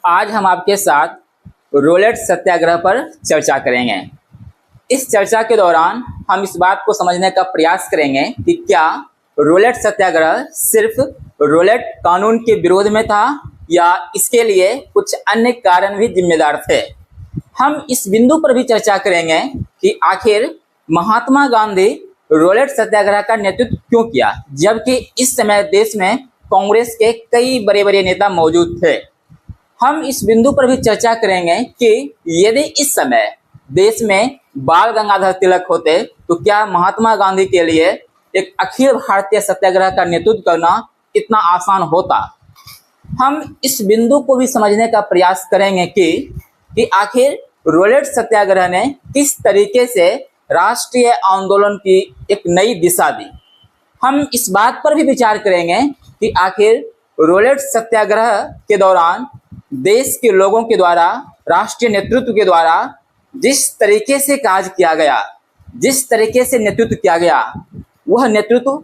आज हम आपके साथ रोलेट सत्याग्रह पर चर्चा करेंगे। इस चर्चा के दौरान हम इस बात को समझने का प्रयास करेंगे कि क्या रोलेट सत्याग्रह सिर्फ रोलेट कानून के विरोध में था या इसके लिए कुछ अन्य कारण भी जिम्मेदार थे। हम इस बिंदु पर भी चर्चा करेंगे कि आखिर महात्मा गांधी रोलेट सत्याग्रह का नेतृत्व क्यों किया, जबकि इस समय देश में कांग्रेस के कई बड़े बड़े नेता मौजूद थे। हम इस बिंदु पर भी चर्चा करेंगे कि यदि इस समय देश में बाल गंगाधर तिलक होते तो क्या महात्मा गांधी के लिए एक अखिल भारतीय सत्याग्रह का नेतृत्व करना इतना आसान होता। हम इस बिंदु को भी समझने का प्रयास करेंगे कि आखिर रोलेट सत्याग्रह ने किस तरीके से राष्ट्रीय आंदोलन की एक नई दिशा दी। हम इस बात पर भी विचार करेंगे कि आखिर रोलेट सत्याग्रह के दौरान देश के लोगों के द्वारा, राष्ट्रीय नेतृत्व के द्वारा जिस तरीके से कार्य किया गया, जिस तरीके से नेतृत्व किया गया, वह नेतृत्व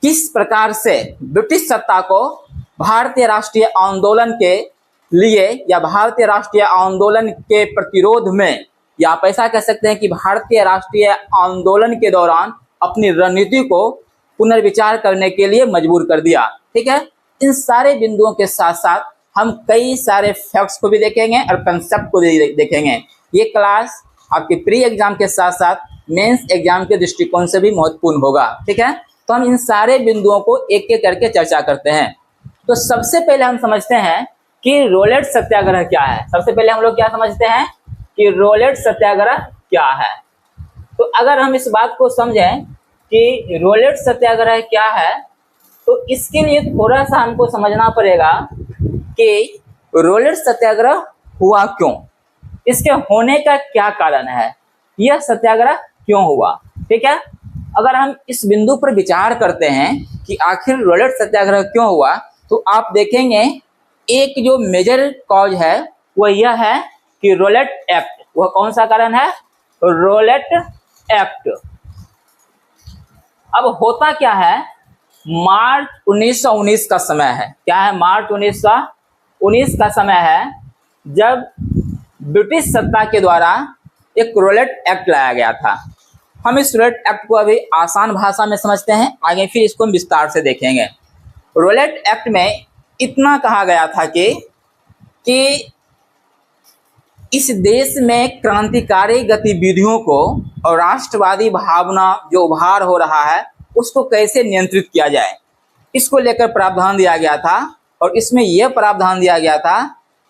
किस प्रकार से ब्रिटिश सत्ता को भारतीय राष्ट्रीय आंदोलन के लिए या भारतीय राष्ट्रीय आंदोलन के प्रतिरोध में, या आप ऐसा कह सकते हैं कि भारतीय राष्ट्रीय आंदोलन के दौरान अपनी रणनीति को पुनर्विचार करने के लिए मजबूर कर दिया। ठीक है, इन सारे बिंदुओं के साथ साथ हम कई सारे फैक्ट्स को भी देखेंगे और कंसेप्ट को भी देखेंगे। ये क्लास आपके प्री एग्जाम के साथ साथ मेंस एग्जाम के दृष्टिकोण से भी महत्वपूर्ण होगा। ठीक है, तो हम इन सारे बिंदुओं को एक एक करके चर्चा करते हैं। तो सबसे पहले हम समझते हैं कि रोलेट सत्याग्रह क्या है। सबसे पहले हम लोग क्या समझते हैं कि रोलेट सत्याग्रह क्या है। तो अगर हम इस बात को समझें कि रोलेट सत्याग्रह क्या है, तो इसके लिए थोड़ा सा हमको समझना पड़ेगा कि रोलेट सत्याग्रह हुआ क्यों, इसके होने का क्या कारण है, यह सत्याग्रह क्यों हुआ। ठीक है, अगर हम इस बिंदु पर विचार करते हैं कि आखिर रोलेट सत्याग्रह क्यों हुआ, तो आप देखेंगे एक जो मेजर कॉज है वह यह है कि रोलेट एक्ट। वह कौन सा कारण है? Rowlatt Act. अब होता क्या है, मार्च 1919 का समय है। क्या है? मार्च 1919 का समय है जब ब्रिटिश सत्ता के द्वारा एक रोलेट एक्ट लाया गया था। हम इस रोलेट एक्ट को अभी आसान भाषा में समझते हैं, आगे फिर इसको हम विस्तार से देखेंगे। रोलेट एक्ट में इतना कहा गया था कि इस देश में क्रांतिकारी गतिविधियों को और राष्ट्रवादी भावना जो उभार हो रहा है उसको कैसे नियंत्रित किया जाए, इसको लेकर प्रावधान दिया गया था। और इसमें यह प्रावधान दिया गया था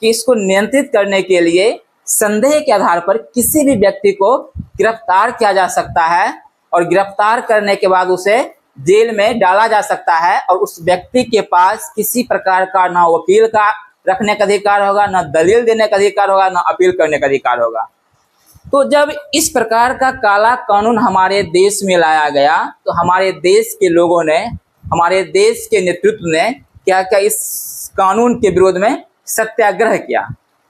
कि इसको नियंत्रित करने के लिए संदेह के आधार पर किसी भी व्यक्ति को गिरफ्तार किया जा सकता है और गिरफ्तार करने के बाद उसे जेल में डाला जा सकता है। और उस व्यक्ति के पास किसी प्रकार का ना वकील का रखने का अधिकार होगा, ना दलील देने का अधिकार होगा, ना अपील करने का अधिकार होगा। तो जब इस प्रकार का काला कानून हमारे देश में लाया गया तो हमारे देश के लोगों ने, हमारे देश के नेतृत्व ने क्या क्या इस कानून के विरोध में सत्याग्रह किया।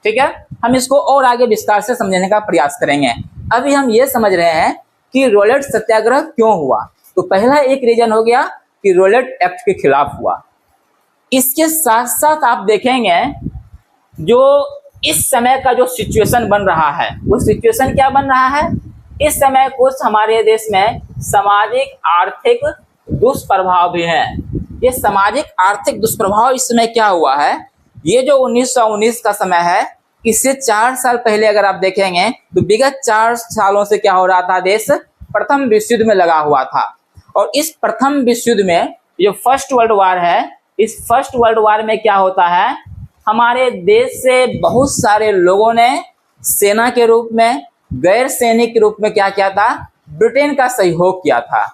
ठीक है, हम इसको और आगे विस्तार से समझने का प्रयास करेंगे। अभी हम ये समझ रहे हैं कि रोलेट सत्याग्रह क्यों हुआ। तो पहला एक रीजन हो गया कि रोलेट एक्ट के खिलाफ हुआ। इसके साथ साथ आप देखेंगे जो इस समय का जो सिचुएशन बन रहा है, वो सिचुएशन क्या बन रहा है, इस समय कुछ हमारे देश में सामाजिक आर्थिक दुष्प्रभाव भी हैं। ये सामाजिक आर्थिक दुष्प्रभाव इस समय क्या हुआ है, ये जो 1919 का समय है, इससे 4 साल पहले अगर आप देखेंगे तो विगत 4 सालों से क्या हो रहा था, देश प्रथम विश्व युद्ध में लगा हुआ था। और इस प्रथम विश्व युद्ध में जो फर्स्ट वर्ल्ड वार है, इस फर्स्ट वर्ल्ड वार में क्या होता है, हमारे देश से बहुत सारे लोगों ने सेना के रूप में, गैर सैनिक के रूप में क्या किया था, ब्रिटेन का सहयोग किया था।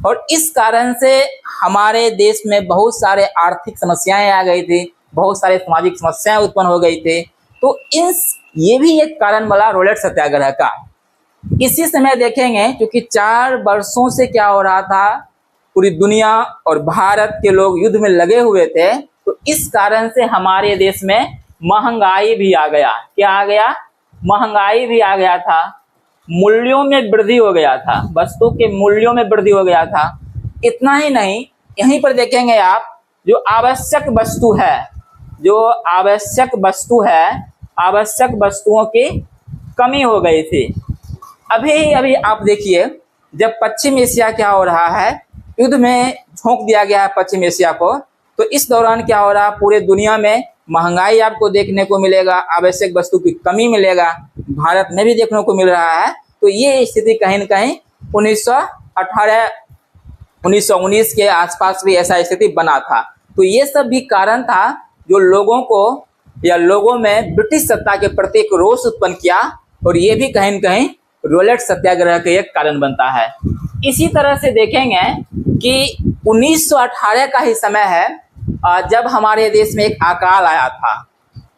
और इस कारण से हमारे देश में बहुत सारे आर्थिक समस्याएं आ गई थी, बहुत सारे सामाजिक समस्याएं उत्पन्न हो गई थी। तो ये भी एक कारण बना रोलेट सत्याग्रह का। इसी समय देखेंगे क्योंकि 4 वर्षों से क्या हो रहा था, पूरी दुनिया और भारत के लोग युद्ध में लगे हुए थे। तो इस कारण से हमारे देश में महंगाई भी आ गया। क्या आ गया? महंगाई भी आ गया था। मूल्यों में वृद्धि हो गया था, वस्तु के मूल्यों में वृद्धि हो गया था। इतना ही नहीं, यहीं पर देखेंगे आप जो आवश्यक वस्तु है, जो आवश्यक वस्तु है, आवश्यक वस्तुओं की कमी हो गई थी। अभी अभी आप देखिए, जब पश्चिम एशिया क्या हो रहा है, युद्ध में झोंक दिया गया है पश्चिम एशिया को, तो इस दौरान क्या हो रहा है, पूरे दुनिया में महंगाई आपको देखने को मिलेगा, आवश्यक वस्तु की कमी मिलेगा, भारत में भी देखने को मिल रहा है। तो ये स्थिति कहीं न कहीं 1918 1919 के आसपास भी ऐसा स्थिति बना था। तो ये सब भी कारण था जो लोगों को या लोगों में ब्रिटिश सत्ता के प्रति एक रोष उत्पन्न किया, और ये भी कहीं न कहीं रोलेट सत्याग्रह का एक कारण बनता है। इसी तरह से देखेंगे कि 1918 का ही समय है जब हमारे देश में एक अकाल आया था,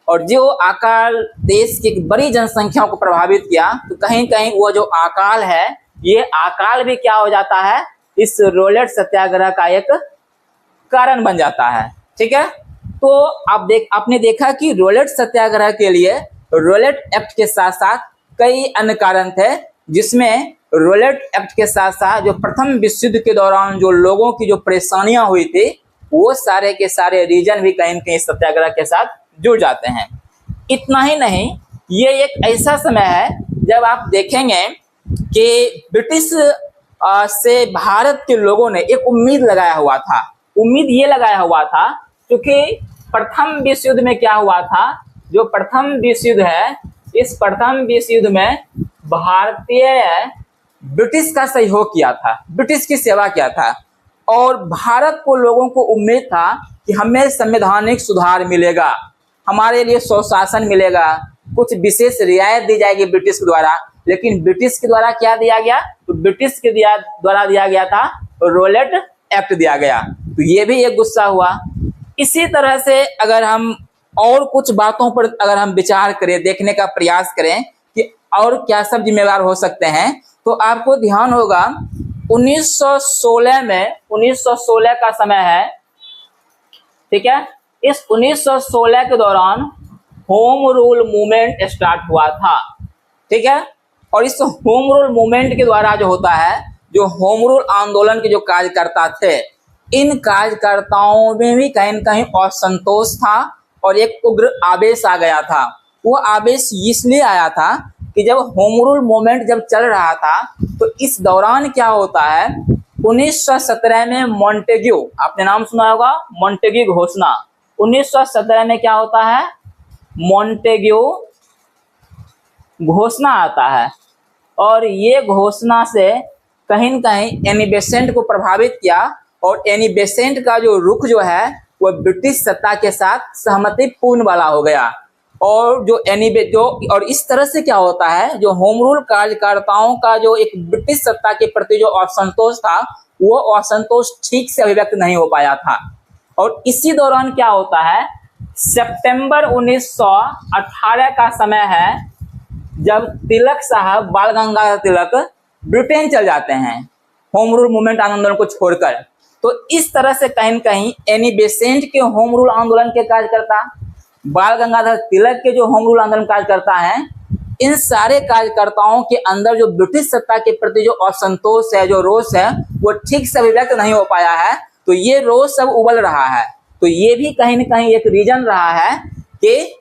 और जो अकाल देश की एक बड़ी जनसंख्या को प्रभावित किया। तो कहीं कहीं वो जो अकाल है, ये अकाल भी क्या हो जाता है, इस रोलेट सत्याग्रह का एक कारण बन जाता है। ठीक है, तो आपने देखा कि रोलेट सत्याग्रह के लिए रोलेट एक्ट के साथ साथ कई अन्य कारण थे, जिसमें रोलेट एक्ट के साथ साथ जो प्रथम विश्व युद्ध के दौरान जो लोगों की जो परेशानियां हुई थी, वो सारे के सारे रीजन भी कहीं न कहीं सत्याग्रह के साथ जुड़ जाते हैं। इतना ही नहीं, ये एक ऐसा समय है जब आप देखेंगे कि ब्रिटिश से भारत के लोगों ने एक उम्मीद लगाया हुआ था। उम्मीद ये लगाया हुआ था क्योंकि प्रथम विश्व युद्ध में क्या हुआ था, जो प्रथम विश्व युद्ध है, इस प्रथम विश्व युद्ध में भारतीय ब्रिटिश का सहयोग किया था, ब्रिटिश की सेवा किया था, और भारत को लोगों को उम्मीद था कि हमें संवैधानिक सुधार मिलेगा, हमारे लिए स्वशासन मिलेगा, कुछ विशेष रियायत दी जाएगी ब्रिटिश के द्वारा। लेकिन ब्रिटिश के द्वारा क्या दिया गया, तो ब्रिटिश के द्वारा दिया गया था रोलेट एक्ट दिया गया। तो ये भी एक गुस्सा हुआ। इसी तरह से अगर हम और कुछ बातों पर अगर हम विचार करें, देखने का प्रयास करें कि और क्या सब जिम्मेवार हो सकते हैं, तो आपको ध्यान होगा 1916 में, 1916 का समय है, ठीक है। इस 1916 के दौरान होम रूल मूवमेंट स्टार्ट हुआ था, ठीक है। और इस होम रूल मूवमेंट के द्वारा जो होता है, जो होम रूल आंदोलन के जो कार्यकर्ता थे, इन कार्यकर्ताओं में भी कहीं न कहीं असंतोष था और एक उग्र आवेश आ गया था। वो आवेश इसलिए आया था कि जब होम रूल मूवमेंट जब चल रहा था, तो इस दौरान क्या होता है, 1917 में मॉन्टेग्यू, आपने नाम सुना होगा, मॉन्टेग्यू घोषणा। 1917 में क्या होता है, मॉन्टेग्यू घोषणा आता है, और ये घोषणा से कहीं न कहीं एनी बेसेंट को प्रभावित किया, और एनी बेसेंट का जो रुख जो है वो ब्रिटिश सत्ता के साथ सहमति पूर्ण वाला हो गया। और और इस तरह से क्या होता है, जो होम रूल कार्यकर्ताओं का जो एक ब्रिटिश सत्ता के प्रति जो असंतोष था, वो असंतोष ठीक से अभिव्यक्त नहीं हो पाया था। और इसी दौरान क्या होता है, सितंबर 1918 का समय है जब तिलक साहब, बाल गंगाधर तिलक ब्रिटेन चल जाते हैं होम रूल मूवमेंट आंदोलन को छोड़कर। तो इस तरह से कहीं न कहीं एनी बेसेंट के होम रूल आंदोलन के कार्यकर्ता, बाल गंगाधर तिलक के जो होम रूल आंदोलन कार्यकर्ता हैं, इन सारे कार्यकर्ताओं के अंदर जो ब्रिटिश सत्ता के प्रति जो असंतोष है, जो रोष है, वो ठीक से अभिव्यक्त नहीं हो पाया है। तो ये रोष सब उबल रहा है। तो ये भी कहीं न कहीं एक रीजन रहा है कि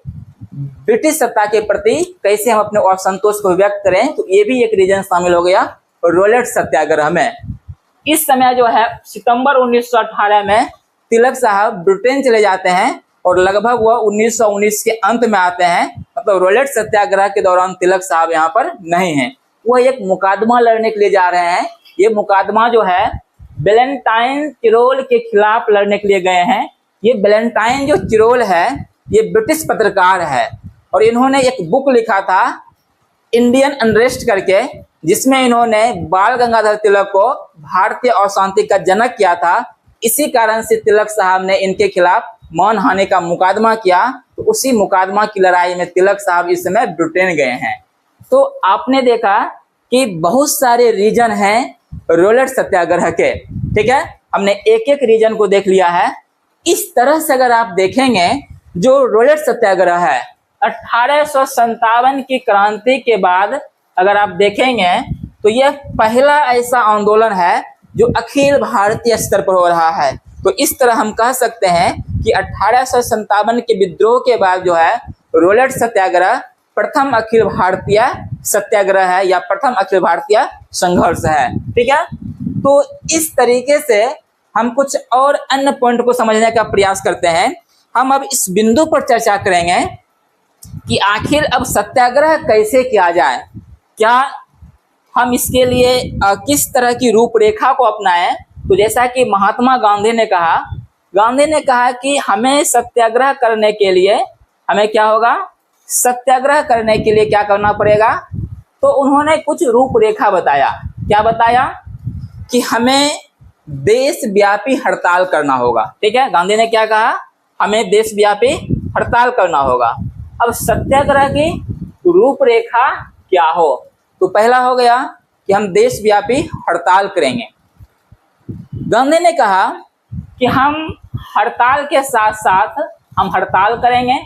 ब्रिटिश सत्ता के प्रति कैसे हम अपने असंतोष को व्यक्त करें। तो ये भी एक रीजन शामिल हो गया रोलेट सत्याग्रह में। इस समय जो है सितंबर 1918 में तिलक साहब ब्रिटेन चले जाते हैं, और लगभग वह 1919 के अंत में आते हैं। मतलब रोलेट सत्याग्रह के दौरान तिलक साहब यहाँ पर नहीं हैं, वह एक मुकादमा लड़ने के लिए जा रहे हैं। ये मुकादमा जो है वैलेंटाइन चिरोल के खिलाफ लड़ने के लिए गए हैं। ये वैलेंटाइन जो चिरोल है, ये ब्रिटिश पत्रकार है, और इन्होंने एक बुक लिखा था इंडियन अनरेस्ट करके, जिसमें इन्होंने बाल गंगाधर तिलक को भारतीय अशांति का जनक किया था। इसी कारण से तिलक साहब ने इनके खिलाफ मानहानि का मुकादमा किया। तो उसी मुकादमा की लड़ाई में तिलक साहब इस समय ब्रिटेन गए हैं। तो आपने देखा कि बहुत सारे रीजन हैं रोलेट सत्याग्रह के, ठीक है। हमने एक एक रीजन को देख लिया है। इस तरह से अगर आप देखेंगे, जो रोलेट सत्याग्रह है 1857 की क्रांति के बाद अगर आप देखेंगे, तो यह पहला ऐसा आंदोलन है जो अखिल भारतीय स्तर पर हो रहा है। तो इस तरह हम कह सकते हैं कि 1857 के विद्रोह के बाद जो है रोलेट सत्याग्रह प्रथम अखिल भारतीय सत्याग्रह है या प्रथम अखिल भारतीय संघर्ष है। ठीक है, तो इस तरीके से हम कुछ और अन्य पॉइंट को समझने का प्रयास करते हैं। हम अब इस बिंदु पर चर्चा करेंगे कि आखिर अब सत्याग्रह कैसे किया जाए, क्या हम इसके लिए किस तरह की रूपरेखा को अपनाएं। तो जैसा कि महात्मा गांधी ने कहा कि हमें सत्याग्रह करने के लिए हमें क्या होगा, सत्याग्रह करने के लिए क्या करना पड़ेगा। तो उन्होंने कुछ रूपरेखा बताया। क्या बताया कि हमें देशव्यापी हड़ताल करना होगा। ठीक है, गांधी ने क्या कहा, हमें देशव्यापी हड़ताल करना होगा। अब सत्याग्रह की रूपरेखा क्या हो, तो पहला हो गया कि हम देशव्यापी हड़ताल करेंगे। गांधी ने कहा कि हम हड़ताल के साथ साथ हम हड़ताल करेंगे,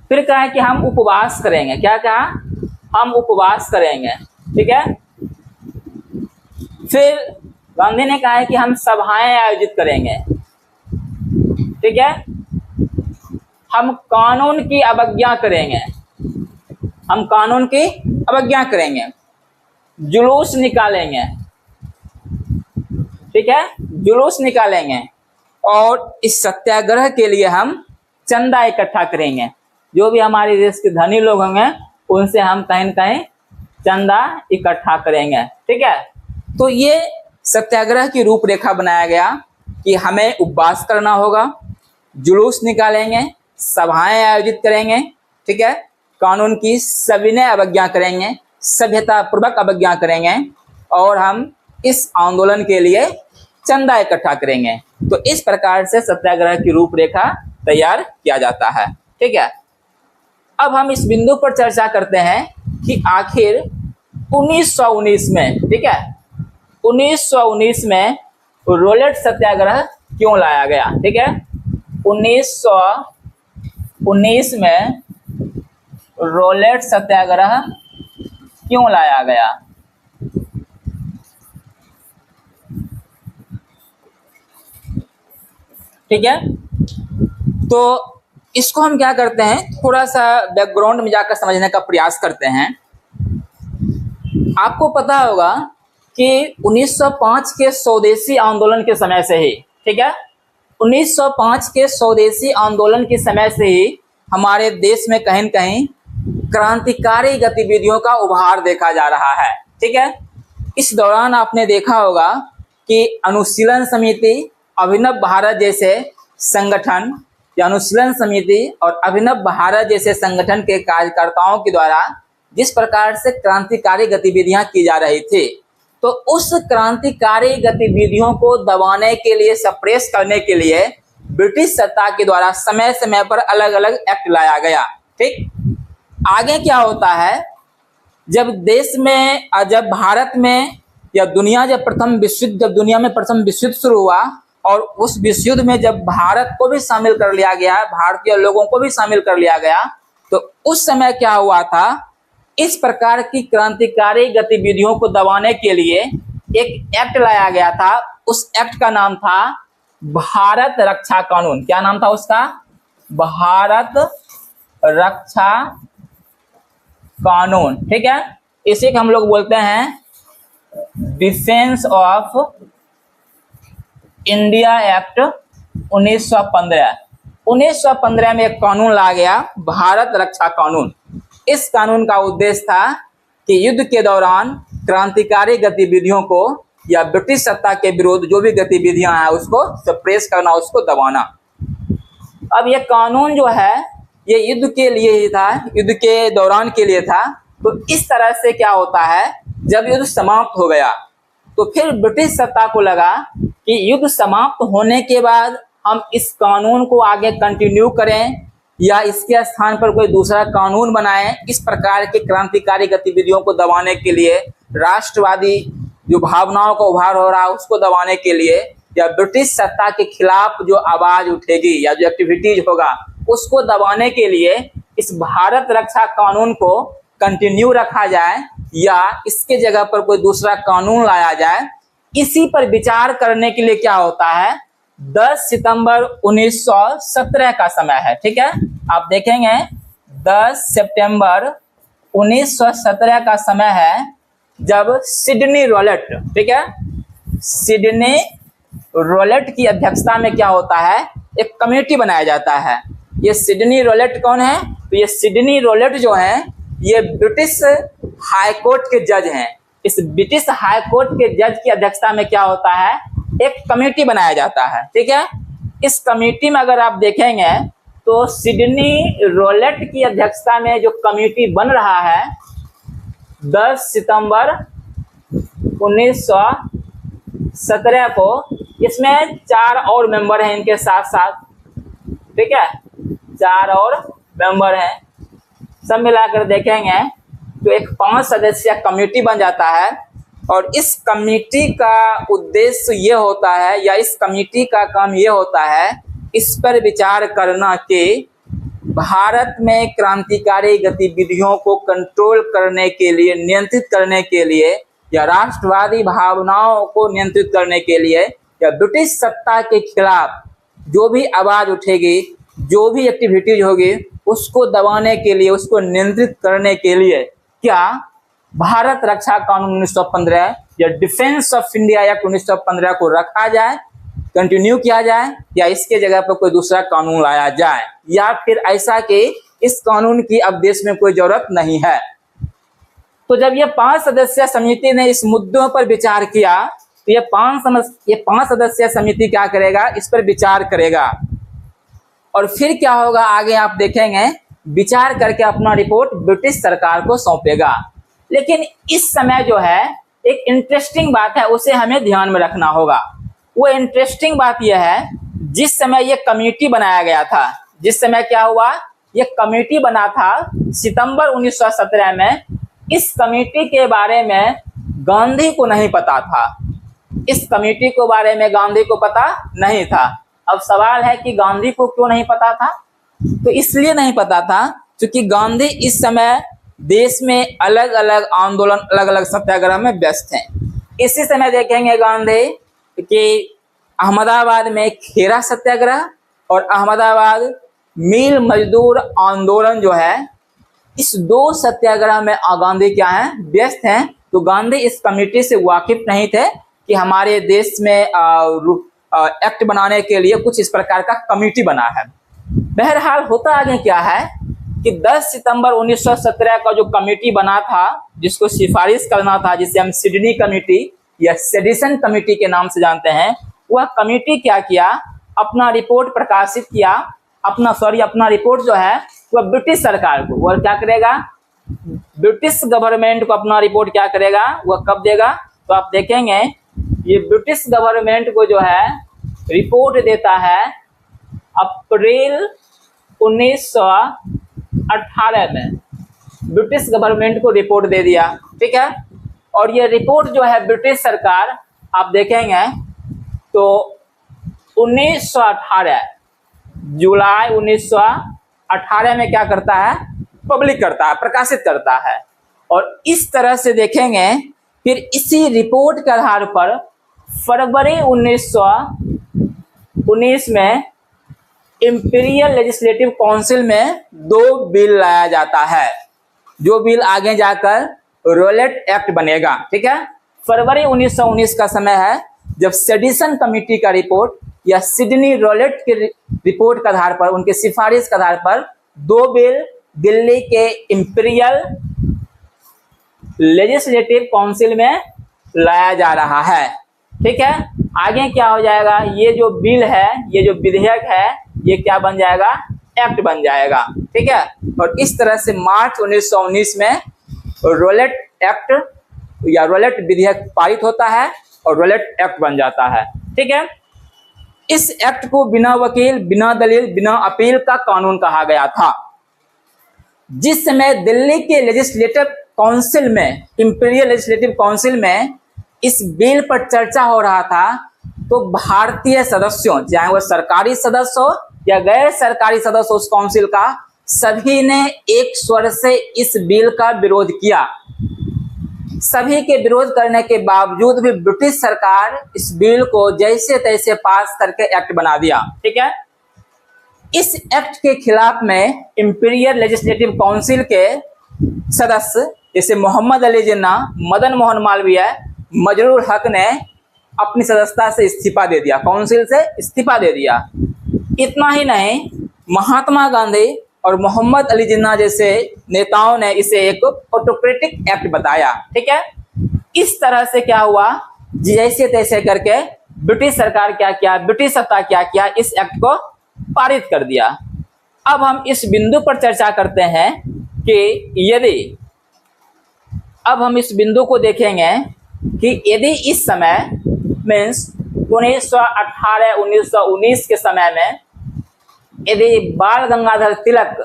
फिर कहा कि हम उपवास करेंगे। क्या कहा, हम उपवास करेंगे। ठीक है, फिर गांधी ने कहा है कि हम सभाएं आयोजित करेंगे। ठीक है, हम कानून की अवज्ञा करेंगे, हम कानून की अवज्ञा करेंगे, जुलूस निकालेंगे। ठीक है, जुलूस निकालेंगे और इस सत्याग्रह के लिए हम चंदा इकट्ठा करेंगे। जो भी हमारे देश के धनी लोग होंगे उनसे हम कहीं न कहीं चंदा इकट्ठा करेंगे। ठीक है, तो ये सत्याग्रह की रूपरेखा बनाया गया कि हमें उपवास करना होगा, जुलूस निकालेंगे, सभाएं आयोजित करेंगे। ठीक है, कानून की सविनय अवज्ञा करेंगे, सभ्यता पूर्वक अवज्ञा करेंगे और हम इस आंदोलन के लिए चंदा इकट्ठा करेंगे। तो इस प्रकार से सत्याग्रह की रूपरेखा तैयार किया जाता है। ठीक है, अब हम इस बिंदु पर चर्चा करते हैं कि आखिर 1919 में, ठीक है, 1919 में रोलेट सत्याग्रह क्यों लाया गया। ठीक है, 1919 में रोलेट सत्याग्रह क्यों लाया गया। ठीक है, तो इसको हम क्या करते हैं, थोड़ा सा बैकग्राउंड में जाकर समझने का प्रयास करते हैं। आपको पता होगा कि 1905 के स्वदेशी आंदोलन के समय से ही, ठीक है, 1905 के स्वदेशी आंदोलन के समय से ही हमारे देश में कहीं न कहीं क्रांतिकारी गतिविधियों का उभार देखा जा रहा है। ठीक है, इस दौरान आपने देखा होगा कि अनुशीलन समिति, अभिनव भारत जैसे संगठन या अनुशीलन समिति और अभिनव भारत जैसे संगठन के कार्यकर्ताओं के द्वारा जिस प्रकार से क्रांतिकारी गतिविधियां की जा रही थी, तो उस क्रांतिकारी गतिविधियों को दबाने के लिए, सप्रेस करने के लिए ब्रिटिश सत्ता के द्वारा समय समय पर अलग अलग एक्ट लाया गया। ठीक, आगे क्या होता है, जब देश में, जब भारत में या दुनिया जब दुनिया में प्रथम विश्व युद्ध शुरू हुआ और उस विश्व युद्ध में जब भारत को भी शामिल कर लिया गया, भारतीय लोगों को भी शामिल कर लिया गया, तो उस समय क्या हुआ था, इस प्रकार की क्रांतिकारी गतिविधियों को दबाने के लिए एक एक्ट लाया गया था। उस एक्ट का नाम था भारत रक्षा कानून। क्या नाम था उसका, भारत रक्षा कानून। ठीक है, इसे हम लोग बोलते हैं डिफेंस ऑफ इंडिया एक्ट 1915। 1915 में एक कानून लाया गया, भारत रक्षा कानून। इस कानून का उद्देश्य था कि युद्ध के दौरान क्रांतिकारी गतिविधियों को या ब्रिटिश सत्ता के विरुद्ध जो भी गतिविधियां हैं उसको सप्रेस करना, उसको दबाना। अब ये कानून जो है ये युद्ध के लिए ही था, युद्ध के दौरान के लिए था। तो इस तरह से क्या होता है, जब युद्ध समाप्त हो गया तो फिर ब्रिटिश सत्ता को लगा कि युद्ध समाप्त होने के बाद हम इस कानून को आगे कंटिन्यू करें या इसके स्थान पर कोई दूसरा कानून बनाएं। इस प्रकार के क्रांतिकारी गतिविधियों को दबाने के लिए, राष्ट्रवादी जो भावनाओं का उभार हो रहा है उसको दबाने के लिए, या ब्रिटिश सत्ता के खिलाफ जो आवाज उठेगी या जो एक्टिविटीज होगा उसको दबाने के लिए इस भारत रक्षा कानून को कंटिन्यू रखा जाए या इसके जगह पर कोई दूसरा कानून लाया जाए। इसी पर विचार करने के लिए क्या होता है, 10 सितंबर 1917 का समय है। ठीक है, आप देखेंगे 10 सितंबर 1917 का समय है जब सिडनी रोलेट, ठीक है, सिडनी रोलेट की अध्यक्षता में क्या होता है, एक कमेटी बनाया जाता है। ये सिडनी रोलेट कौन है, तो ये सिडनी रोलेट जो है ये ब्रिटिश हाई कोर्ट के जज हैं। इस ब्रिटिश हाई कोर्ट के जज की अध्यक्षता में क्या होता है, एक कमेटी बनाया जाता है। ठीक है, इस कमेटी में अगर आप देखेंगे तो सिडनी रोलेट की अध्यक्षता में जो कमेटी बन रहा है 10 सितंबर 1917 को, इसमें 4 और मेंबर हैं इनके साथ साथ। ठीक है, 4 और मेंबर हैं, सब मिलाकर देखेंगे तो एक 5 सदस्यीय कमेटी बन जाता है। और इस कमेटी का उद्देश्य ये होता है, या इस कमेटी का काम ये होता है, इस पर विचार करना कि भारत में क्रांतिकारी गतिविधियों को कंट्रोल करने के लिए, नियंत्रित करने के लिए, या राष्ट्रवादी भावनाओं को नियंत्रित करने के लिए, या ब्रिटिश सत्ता के खिलाफ जो भी आवाज उठेगी, जो भी एक्टिविटीज होगी, उसको दबाने के लिए, उसको नियंत्रित करने के लिए क्या भारत रक्षा कानून 1915 या डिफेंस ऑफ इंडिया एक्ट 1915 को रखा जाए, कंटिन्यू किया जाए, या इसके जगह पर कोई दूसरा कानून लाया जाए, या फिर ऐसा कि इस कानून की अब देश में कोई जरूरत नहीं है। तो जब ये 5 सदस्यीय समिति ने इस मुद्दों पर विचार किया तो ये 5 सदस्यीय समिति क्या करेगा, इस पर विचार करेगा। और फिर क्या होगा आगे आप देखेंगे, विचार करके अपना रिपोर्ट ब्रिटिश सरकार को सौंपेगा। लेकिन इस समय जो है एक इंटरेस्टिंग बात है, उसे हमें ध्यान में रखना होगा। वो इंटरेस्टिंग बात यह है, जिस समय ये कमेटी बनाया गया था, जिस समय क्या हुआ, ये कमेटी बना था सितंबर 1917 में, इस कमेटी के बारे में गांधी को नहीं पता था। इस कमेटी के बारे में गांधी को पता नहीं था। अब सवाल है कि गांधी को क्यों नहीं पता था, तो इसलिए नहीं पता था क्योंकि गांधी इस समय देश में अलग अलग आंदोलन, अलग अलग सत्याग्रह में व्यस्त हैं। इसी समय देखेंगे गांधी कि अहमदाबाद में खेरा सत्याग्रह और अहमदाबाद मिल मजदूर आंदोलन जो है, इस 2 सत्याग्रह में गांधी क्या है, व्यस्त हैं। तो गांधी इस कमेटी से वाकिफ नहीं थे कि हमारे देश में एक्ट बनाने के लिए कुछ इस प्रकार का कमेटी बना है। बहरहाल होता आगे क्या है कि 10 सितंबर 1917 का जो कमेटी बना था, जिसको सिफारिश करना था, जिसे हम सिडनी कमेटी या सेडिशन कमेटी के नाम से जानते हैं, वह कमेटी क्या किया, अपना रिपोर्ट प्रकाशित किया, अपना रिपोर्ट जो है वह ब्रिटिश सरकार को, वह क्या करेगा, ब्रिटिश गवर्नमेंट को अपना रिपोर्ट क्या करेगा, वह कब देगा, तो आप देखेंगे ये ब्रिटिश गवर्नमेंट को जो है रिपोर्ट देता है अप्रैल 1918 में, ब्रिटिश गवर्नमेंट को रिपोर्ट दे दिया। ठीक है, और ये रिपोर्ट जो है ब्रिटिश सरकार, आप देखेंगे तो 1918 जुलाई 1918 में क्या करता है, पब्लिक करता है, प्रकाशित करता है। और इस तरह से देखेंगे फिर इसी रिपोर्ट के आधार पर फरवरी 1919 में इंपीरियल लेजिस्लेटिव काउंसिल में 2 बिल लाया जाता है, जो बिल आगे जाकर रोलेट एक्ट बनेगा। ठीक है, फरवरी 1919 का समय है जब सेडिशन कमेटी का रिपोर्ट या सिडनी रोलेट के रिपोर्ट के आधार पर, उनके सिफारिश के आधार पर 2 बिल दिल्ली के इंपीरियल लेजिस्लेटिव काउंसिल में लाया जा रहा है। ठीक है, आगे क्या हो जाएगा, ये जो बिल है, ये जो विधेयक है, ये क्या बन जाएगा, एक्ट बन जाएगा। ठीक है, और इस तरह से मार्च 1919 में रोलेट एक्ट या रोलेट विधेयक पारित होता है और रोलेट एक्ट बन जाता है। ठीक है, इस एक्ट को बिना वकील, बिना दलील, बिना अपील का कानून कहा गया था। जिस समय दिल्ली के लेजिस्लेटिव काउंसिल में, इंपीरियल लेजिस्लेटिव काउंसिल में इस बिल पर चर्चा हो रहा था, तो भारतीय सदस्यों, चाहे वह सरकारी सदस्य हो या गैर सरकारी सदस्य उस काउंसिल का, सभी ने एक स्वर से इस बिल का विरोध किया। सभी के विरोध करने के बावजूद भी ब्रिटिश सरकार इस बिल को जैसे तैसे पास करके एक्ट बना दिया। ठीक है, इस एक्ट के खिलाफ में इंपीरियल लेजिस्लेटिव काउंसिल के सदस्य जैसे मोहम्मद अली जिन्ना, मदन मोहन मालवीय, मजरूर हक ने अपनी सदस्यता से इस्तीफा दे दिया, काउंसिल से इस्तीफा दे दिया। इतना ही नहीं, महात्मा गांधी और मोहम्मद अली जिन्ना जैसे नेताओं ने इसे एक ऑटोक्रेटिक एक्ट बताया। ठीक है, इस तरह से क्या हुआ, जैसे तैसे करके ब्रिटिश सरकार क्या किया, ब्रिटिश सत्ता क्या किया, इस एक्ट को पारित कर दिया। अब हम इस बिंदु पर चर्चा करते हैं कि यदि अब हम इस बिंदु को देखेंगे कि यदि इस समय मीन्स 1918 1919 के समय में यदि बाल गंगाधर तिलक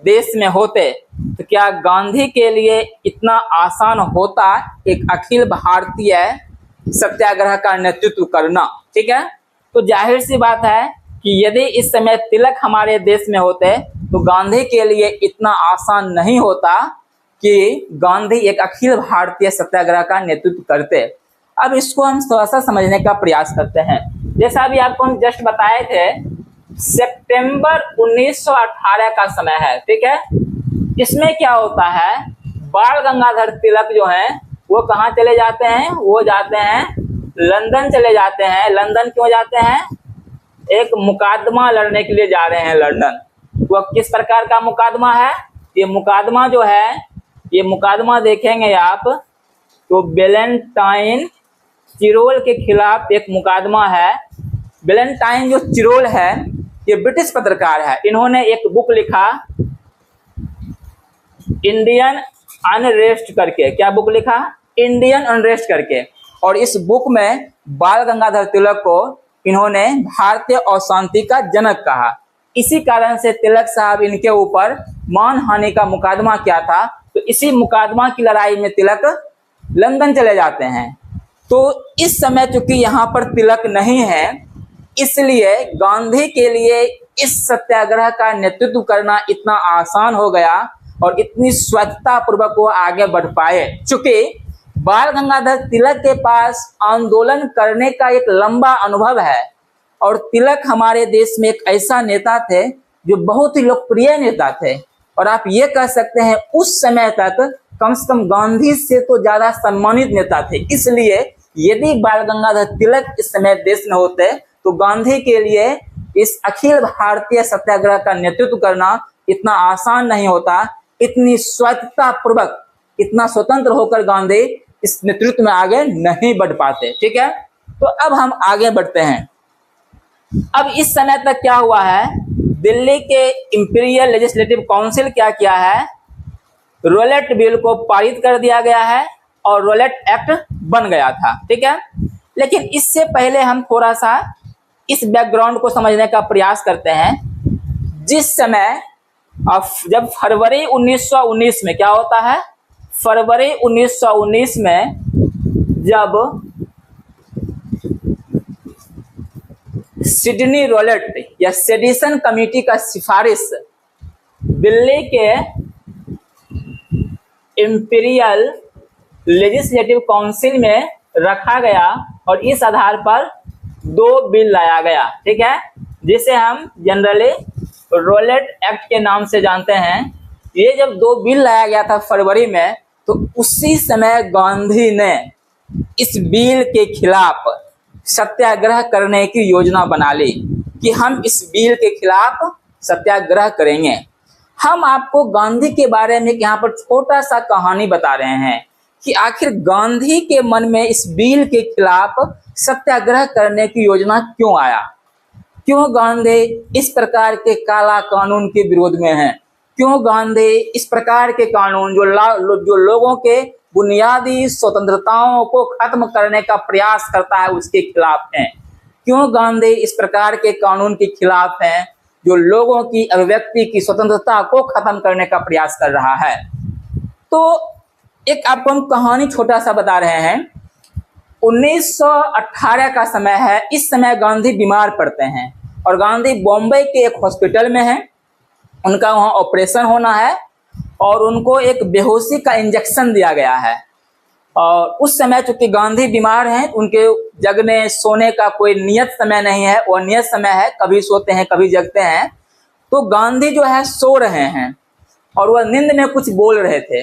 देश में होते तो क्या गांधी के लिए इतना आसान होता एक अखिल भारतीय सत्याग्रह का नेतृत्व करना। ठीक है, तो जाहिर सी बात है कि यदि इस समय तिलक हमारे देश में होते तो गांधी के लिए इतना आसान नहीं होता कि गांधी एक अखिल भारतीय सत्याग्रह का नेतृत्व करते। अब इसको हम थोड़ा सा समझने का प्रयास करते हैं। जैसा अभी आपको हम जस्ट बताए थे, सितंबर 1918 का समय है। ठीक है, इसमें क्या होता है, बाल गंगाधर तिलक जो हैं वो कहाँ चले जाते हैं, वो जाते हैं लंदन चले जाते हैं। लंदन क्यों जाते हैं, एक मुकादमा लड़ने के लिए जा रहे हैं लंदन। वो किस प्रकार का मुकादमा है, ये मुकादमा जो है, ये मुकादमा देखेंगे आप तो वैलेंटाइन चिरोल के खिलाफ एक मुकादमा है। वैलेंटाइन जो चिरोल है ये ब्रिटिश पत्रकार है, इन्होंने एक बुक लिखा इंडियन अनरेस्ट करके। क्या बुक लिखा, इंडियन अनरेस्ट करके। और इस बुक में बाल गंगाधर तिलक को इन्होंने भारतीय अशांति का जनक कहा। इसी कारण से तिलक साहब इनके ऊपर मानहानि का मुकादमा किया था। तो इसी मुकादमा की लड़ाई में तिलक लंदन चले जाते हैं। तो इस समय चूंकि यहाँ पर तिलक नहीं है, इसलिए गांधी के लिए इस सत्याग्रह का नेतृत्व करना इतना आसान हो गया और इतनी स्वच्छता पूर्वक वो आगे बढ़ पाए। चूंकि बाल गंगाधर तिलक के पास आंदोलन करने का एक लंबा अनुभव है और तिलक हमारे देश में एक ऐसा नेता थे जो बहुत ही लोकप्रिय नेता थे और आप ये कह सकते हैं उस समय तक कम से कम गांधी से तो ज्यादा सम्मानित नेता थे। इसलिए यदि बाल गंगाधर तिलक इस समय देश में होते तो गांधी के लिए इस अखिल भारतीय सत्याग्रह का नेतृत्व करना इतना आसान नहीं होता। इतनी स्वच्छता पूर्वक, इतना स्वतंत्र होकर गांधी इस नेतृत्व में आगे नहीं बढ़ पाते। ठीक है, तो अब हम आगे बढ़ते हैं। अब इस समय तक क्या हुआ है, दिल्ली के इंपीरियल लेजिस्लेटिव काउंसिल क्या किया है, रोलेट बिल को पारित कर दिया गया है और रोलेट एक्ट बन गया था। ठीक है, लेकिन इससे पहले हम थोड़ा सा इस बैकग्राउंड को समझने का प्रयास करते हैं। जिस समय जब फरवरी 1919 में क्या होता है, फरवरी 1919 में जब सिडनी रोलेट या सेडिशन कमेटी का सिफारिश दिल्ली के इंपीरियल लेजिस्लेटिव काउंसिल में रखा गया और इस आधार पर 2 बिल लाया गया। ठीक है, जिसे हम जनरली रोलेट एक्ट के नाम से जानते हैं। ये जब 2 बिल लाया गया था फरवरी में, तो उसी समय गांधी ने इस बिल के खिलाफ सत्याग्रह करने की योजना बना ली कि हम इस बिल के खिलाफ सत्याग्रह करेंगे। हम आपको गांधी के बारे में यहाँ पर छोटा सा कहानी बता रहे हैं कि आखिर गांधी के मन में इस बिल के खिलाफ सत्याग्रह करने की योजना क्यों आया, क्यों गांधी इस प्रकार के काला कानून के विरोध में हैं, क्यों गांधी इस प्रकार के कानून जो लोगों के बुनियादी स्वतंत्रताओं को खत्म करने का प्रयास करता है उसके खिलाफ हैं, क्यों गांधी इस प्रकार के कानून के खिलाफ हैं जो लोगों की अभिव्यक्ति की स्वतंत्रता को खत्म करने का प्रयास कर रहा है। तो एक आपको हम कहानी छोटा सा बता रहे हैं। 1918 का समय है। इस समय गांधी बीमार पड़ते हैं और गांधी बॉम्बे के एक हॉस्पिटल में है। उनका वहाँ ऑपरेशन होना है और उनको एक बेहोशी का इंजेक्शन दिया गया है और उस समय चूंकि गांधी बीमार हैं, उनके जगने सोने का कोई नियत समय नहीं है, वो नियत समय है, कभी सोते हैं कभी जगते हैं। तो गांधी जो है सो रहे हैं और वह नींद में कुछ बोल रहे थे।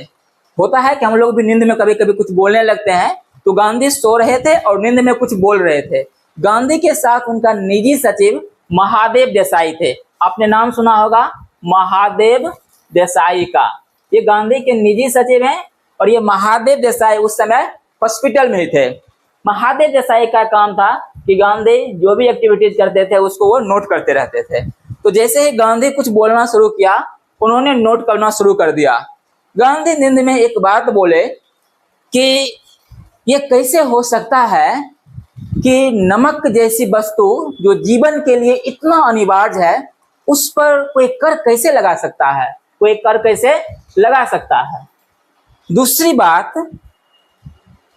होता है कि हम लोग भी नींद में कभी कभी कुछ बोलने लगते हैं, तो गांधी सो रहे थे और नींद में कुछ बोल रहे थे। गांधी के साथ उनका निजी सचिव महादेव देसाई थे। आपने नाम सुना होगा महादेव देसाई का। ये गांधी के निजी सचिव हैं और ये महादेव देसाई उस समय हॉस्पिटल में ही थे। महादेव देसाई का काम था कि गांधी जो भी एक्टिविटीज करते थे उसको वो नोट करते रहते थे। तो जैसे ही गांधी कुछ बोलना शुरू किया, उन्होंने नोट करना शुरू कर दिया। गांधी नींद में एक बात बोले कि ये कैसे हो सकता है कि नमक जैसी वस्तु जो जीवन के लिए इतना अनिवार्य है, उस पर कोई कर कैसे लगा सकता है, कोई कर कैसे लगा सकता है। दूसरी बात,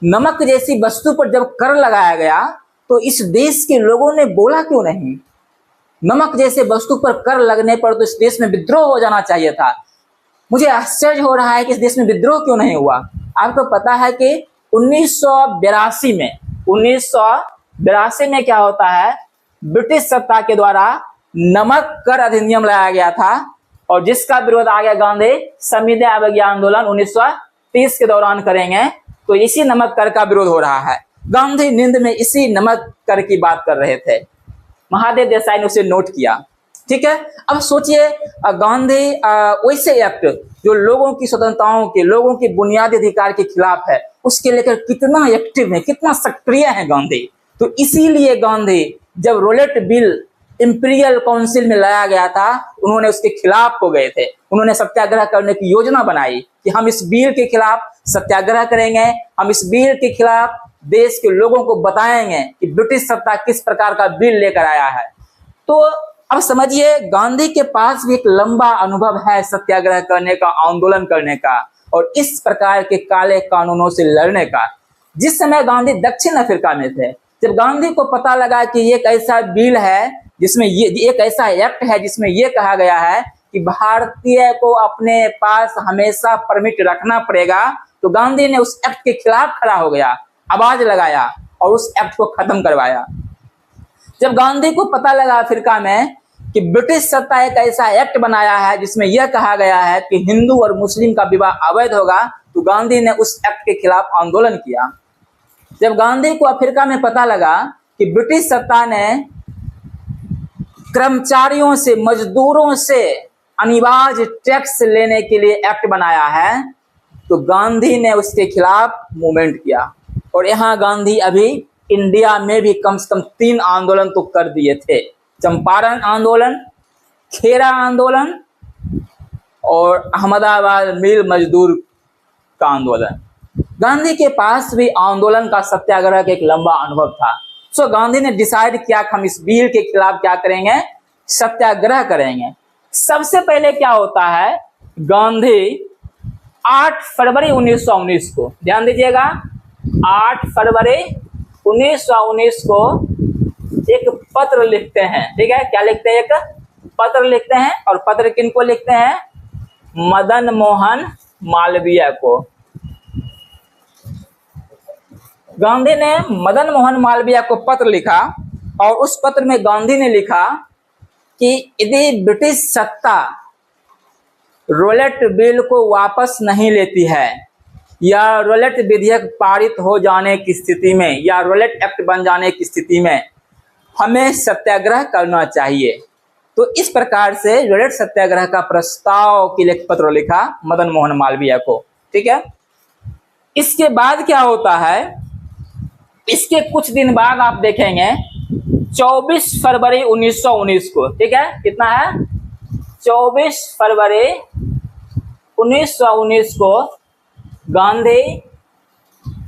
नमक जैसी वस्तु पर जब कर लगाया गया तो इस देश के लोगों ने बोला क्यों नहीं? नमक जैसे वस्तु पर कर लगने पर तो इस देश में विद्रोह हो जाना चाहिए था। मुझे आश्चर्य हो रहा है कि इस देश में विद्रोह क्यों नहीं हुआ। आपको पता है कि 1982 में क्या होता है, ब्रिटिश सत्ता के द्वारा नमक कर अधिनियम लाया गया था और जिसका विरोध आ गया गांधी संविदा अवज्ञा आंदोलन 1930 के दौरान करेंगे। तो इसी नमक कर का विरोध हो रहा है। गांधी नींद में इसी नमक कर की बात कर रहे थे। महादेव देसाई ने उसे नोट किया। ठीक है, अब सोचिए गांधी वैसे एक्ट जो लोगों की स्वतंत्रताओं के, लोगों के बुनियादी अधिकार के खिलाफ है, उसके लेकर कितना एक्टिव है, कितना सक्रिय है गांधी। तो इसीलिए गांधी जब रोलेट बिल इंपीरियल काउंसिल में लाया गया था, उन्होंने उसके खिलाफ हो गए थे। उन्होंने सत्याग्रह करने की योजना बनाई कि हम इस बिल के खिलाफ सत्याग्रह करेंगे, हम इस बिल के खिलाफ देश के लोगों को बताएंगे कि ब्रिटिश सत्ता किस प्रकार का बिल लेकर आया है। तो अब समझिए, गांधी के पास भी एक लंबा अनुभव है सत्याग्रह करने का, आंदोलन करने का और इस प्रकार के काले कानूनों से लड़ने का। जिस समय गांधी दक्षिण अफ्रीका में थे, जब गांधी को पता लगा कि एक ऐसा बिल है जिसमें ये एक ऐसा एक्ट है जिसमें यह कहा गया है कि भारतीय को अपने पास हमेशा परमिट रखना पड़ेगा, तो गांधी ने उस एक्ट के खिलाफ खड़ा हो गया, आवाज लगाया और उस एक्ट को खत्म करवाया। जब गांधी को पता लगा अफ्रीका में कि ब्रिटिश सत्ता एक ऐसा एक्ट बनाया है जिसमें यह कहा गया है कि हिंदू और मुस्लिम का विवाह अवैध होगा, तो गांधी ने उस एक्ट के खिलाफ आंदोलन किया। जब गांधी को अफ्रीका में पता लगा कि ब्रिटिश सत्ता ने कर्मचारियों से, मजदूरों से अनिवार्य टैक्स लेने के लिए एक्ट बनाया है, तो गांधी ने उसके खिलाफ मूवमेंट किया। और यहाँ गांधी अभी इंडिया में भी कम से कम 3 आंदोलन तो कर दिए थे। चंपारण आंदोलन, खेरा आंदोलन और अहमदाबाद मिल मजदूर का आंदोलन। गांधी के पास भी आंदोलन का, सत्याग्रह का एक लंबा अनुभव था। सो गांधी ने डिसाइड किया कि हम इस बिल के खिलाफ क्या करेंगे, सत्याग्रह करेंगे। सबसे पहले क्या होता है, गांधी 8 फरवरी 1919 को, ध्यान दीजिएगा, 8 फरवरी 1919 को एक पत्र लिखते हैं। ठीक है, क्या लिखते हैं, एक पत्र लिखते हैं। और पत्र किनको लिखते हैं, मदन मोहन मालवीय को। गांधी ने मदन मोहन मालवीय को पत्र लिखा और उस पत्र में गांधी ने लिखा कि यदि ब्रिटिश सत्ता रोलेट बिल को वापस नहीं लेती है या रोलेट विधेयक पारित हो जाने की स्थिति में या रोलेट एक्ट बन जाने की स्थिति में हमें सत्याग्रह करना चाहिए। तो इस प्रकार से रोलेट सत्याग्रह का प्रस्ताव के लिए पत्र लिखा मदन मोहन मालवीय को। ठीक है, इसके बाद क्या होता है, इसके कुछ दिन बाद आप देखेंगे 24 फरवरी 1919 को। ठीक है, कितना है, 24 फरवरी 1919 को गांधी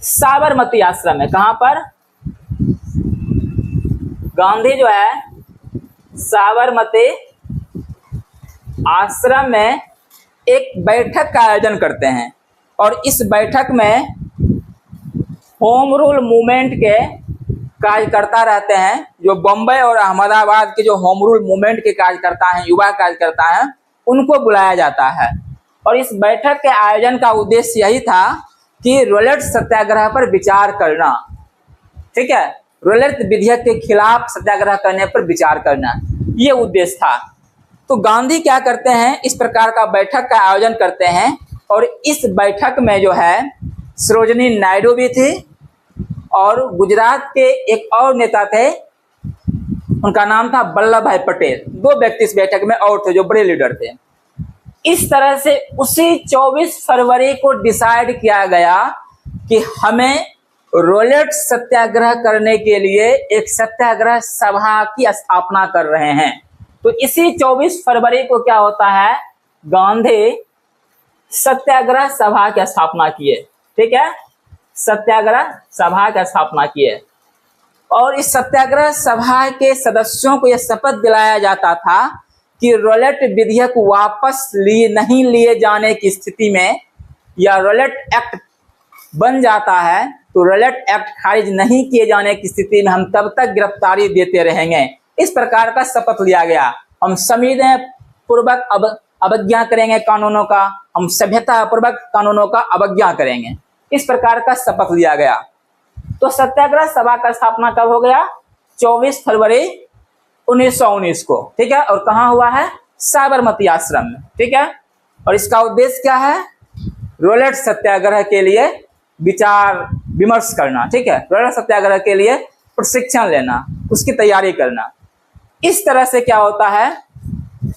साबरमती आश्रम में, कहां पर, गांधी जो है साबरमती आश्रम में एक बैठक का आयोजन करते हैं। और इस बैठक में होम रूल मूवमेंट के कार्यकर्ता रहते हैं, जो बम्बई और अहमदाबाद के जो होम रूल मूवमेंट के कार्यकर्ता हैं, युवा कार्यकर्ता हैं, उनको बुलाया जाता है। और इस बैठक के आयोजन का उद्देश्य यही था कि रॉलेट सत्याग्रह पर विचार करना, ठीक है, रॉलेट विधेयक के खिलाफ सत्याग्रह करने पर विचार करना, ये उद्देश्य था। तो गांधी क्या करते हैं, इस प्रकार का बैठक का आयोजन करते हैं और इस बैठक में जो है सरोजिनी नायडू भी थी और गुजरात के एक और नेता थे, उनका नाम था वल्लभ भाई पटेल। दो व्यक्ति इस बैठक में और थे जो बड़े लीडर थे। इस तरह से उसी 24 फरवरी को डिसाइड किया गया कि हमें रॉलेट सत्याग्रह करने के लिए एक सत्याग्रह सभा की स्थापना कर रहे हैं। तो इसी 24 फरवरी को क्या होता है, गांधी सत्याग्रह सभा की स्थापना किए, ठीक है, सत्याग्रह सभा की स्थापना किए। और इस सत्याग्रह सभा के सदस्यों को यह शपथ दिलाया जाता था कि रॉलेट विधेयक वापस नहीं लिए जाने की स्थिति में या रॉलेट एक्ट बन जाता है तो रॉलेट एक्ट खारिज नहीं किए जाने की स्थिति में हम तब तक गिरफ्तारी देते रहेंगे। इस प्रकार का शपथ लिया गया। हम संविधान पूर्वक अवज्ञा करेंगे कानूनों का, हम सभ्यता पूर्वक कानूनों का अवज्ञा करेंगे, इस प्रकार का शपथ लिया गया। तो सत्याग्रह सभा का स्थापना कब हो गया, 24 फरवरी 1919 को, ठीक है। और कहाँ हुआ है, साबरमती आश्रम में, ठीक है। और इसका उद्देश्य क्या है, रॉलेट सत्याग्रह के लिए विचार विमर्श करना, ठीक है, रॉलेट सत्याग्रह के लिए प्रशिक्षण लेना, उसकी तैयारी करना। इस तरह से क्या होता है,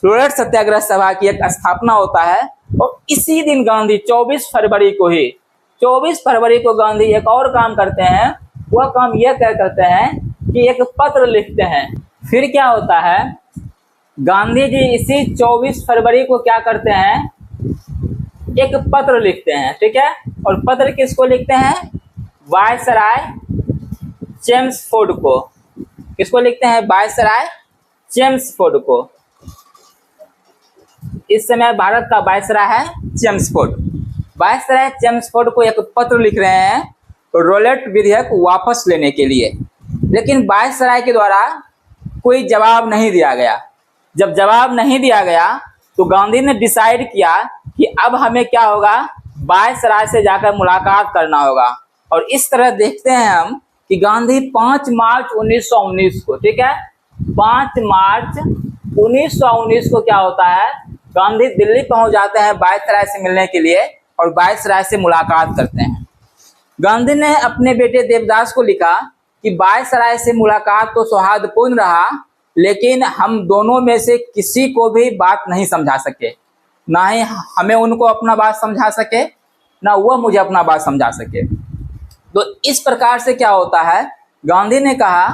रॉलेट सत्याग्रह सभा की एक स्थापना होता है। और इसी दिन गांधी 24 फरवरी को गांधी एक और काम करते हैं। वह काम यह करते हैं कि एक पत्र लिखते हैं। फिर क्या होता है, गांधी जी इसी 24 फरवरी को क्या करते हैं, एक पत्र लिखते हैं, ठीक है। और पत्र किसको लिखते हैं, वायसराय चेम्सफोर्ड को। किसको लिखते हैं, वायसराय चेम्सफोर्ड को। इस समय भारत का वायसराय है चेम्सफोर्ड। वायसराय चेम्सफोर्ड को एक पत्र लिख रहे हैं रॉलेट विधेयक वापस लेने के लिए। लेकिन वायसराय के द्वारा कोई जवाब नहीं दिया गया। जब जवाब नहीं दिया गया तो गांधी ने डिसाइड किया कि अब हमें क्या होगा, वायसराय से जाकर मुलाकात करना होगा। और इस तरह देखते हैं हम कि गांधी 5 मार्च 1919 को, ठीक है, 5 मार्च 1919 को क्या होता है, गांधी दिल्ली पहुंच जाते हैं वायसराय से मिलने के लिए और वायसराय से मुलाकात करते हैं। गांधी ने अपने बेटे देवदास को लिखा कि वायसराय से मुलाकात तो सौहार्दपूर्ण रहा, लेकिन हम दोनों में से किसी को भी बात नहीं समझा सके, ना ही हमें उनको अपना बात समझा सके, ना वह मुझे अपना बात समझा सके। तो इस प्रकार से क्या होता है, गांधी ने कहा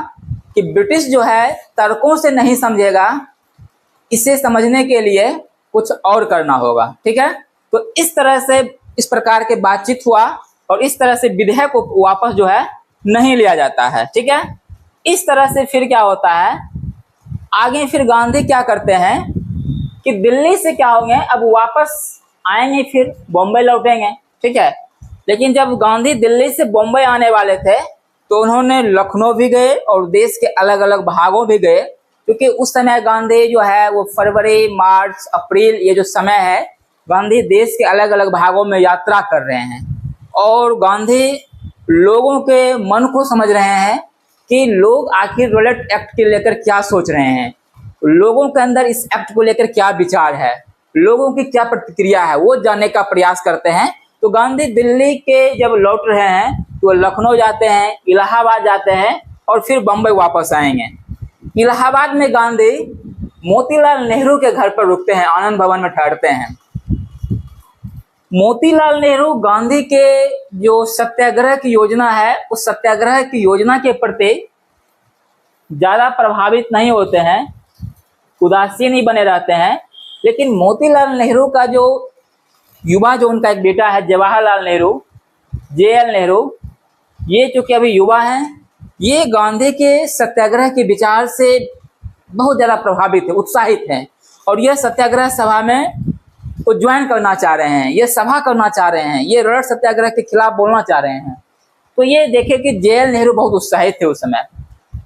कि ब्रिटिश जो है तर्कों से नहीं समझेगा, इसे समझने के लिए कुछ और करना होगा, ठीक है। तो इस तरह से इस प्रकार के बातचीत हुआ और इस तरह से विधेयक को वापस जो है नहीं लिया जाता है, ठीक है। इस तरह से फिर क्या होता है, आगे फिर गांधी क्या करते हैं कि दिल्ली से क्या होंगे, अब वापस आएंगे, फिर बॉम्बे लौटेंगे, ठीक है। लेकिन जब गांधी दिल्ली से बॉम्बे आने वाले थे तो उन्होंने लखनऊ भी गए और देश के अलग अलग भागों भी गए, क्योंकि उस समय गांधी जो है वो फरवरी, मार्च, अप्रैल, ये जो समय है, गांधी देश के अलग अलग भागों में यात्रा कर रहे हैं और गांधी लोगों के मन को समझ रहे हैं कि लोग आखिर रॉलेट एक्ट के लेकर क्या सोच रहे हैं, लोगों के अंदर इस एक्ट को लेकर क्या विचार है, लोगों की क्या प्रतिक्रिया है, वो जानने का प्रयास करते हैं। तो गांधी दिल्ली के जब लौट रहे हैं तो लखनऊ जाते हैं, इलाहाबाद जाते हैं और फिर बम्बई वापस आएंगे। इलाहाबाद में गांधी मोतीलाल नेहरू के घर पर रुकते हैं, आनंद भवन में ठहरते हैं। मोतीलाल नेहरू गांधी के जो सत्याग्रह की योजना है, उस सत्याग्रह की योजना के प्रति ज़्यादा प्रभावित नहीं होते हैं, उदासीन ही बने रहते हैं। लेकिन मोतीलाल नेहरू का जो युवा, जो उनका एक बेटा है जवाहरलाल नेहरू, JL नेहरू, ये चूँकि अभी युवा हैं, ये गांधी के सत्याग्रह के विचार से बहुत ज़्यादा प्रभावित है, उत्साहित हैं और यह सत्याग्रह सभा में वो ज्वाइन करना चाह रहे हैं, ये सभा करना चाह रहे हैं, ये रॉलेट सत्याग्रह के खिलाफ बोलना चाह रहे हैं। तो ये देखे कि JL नेहरू बहुत उत्साहित थे उस समय।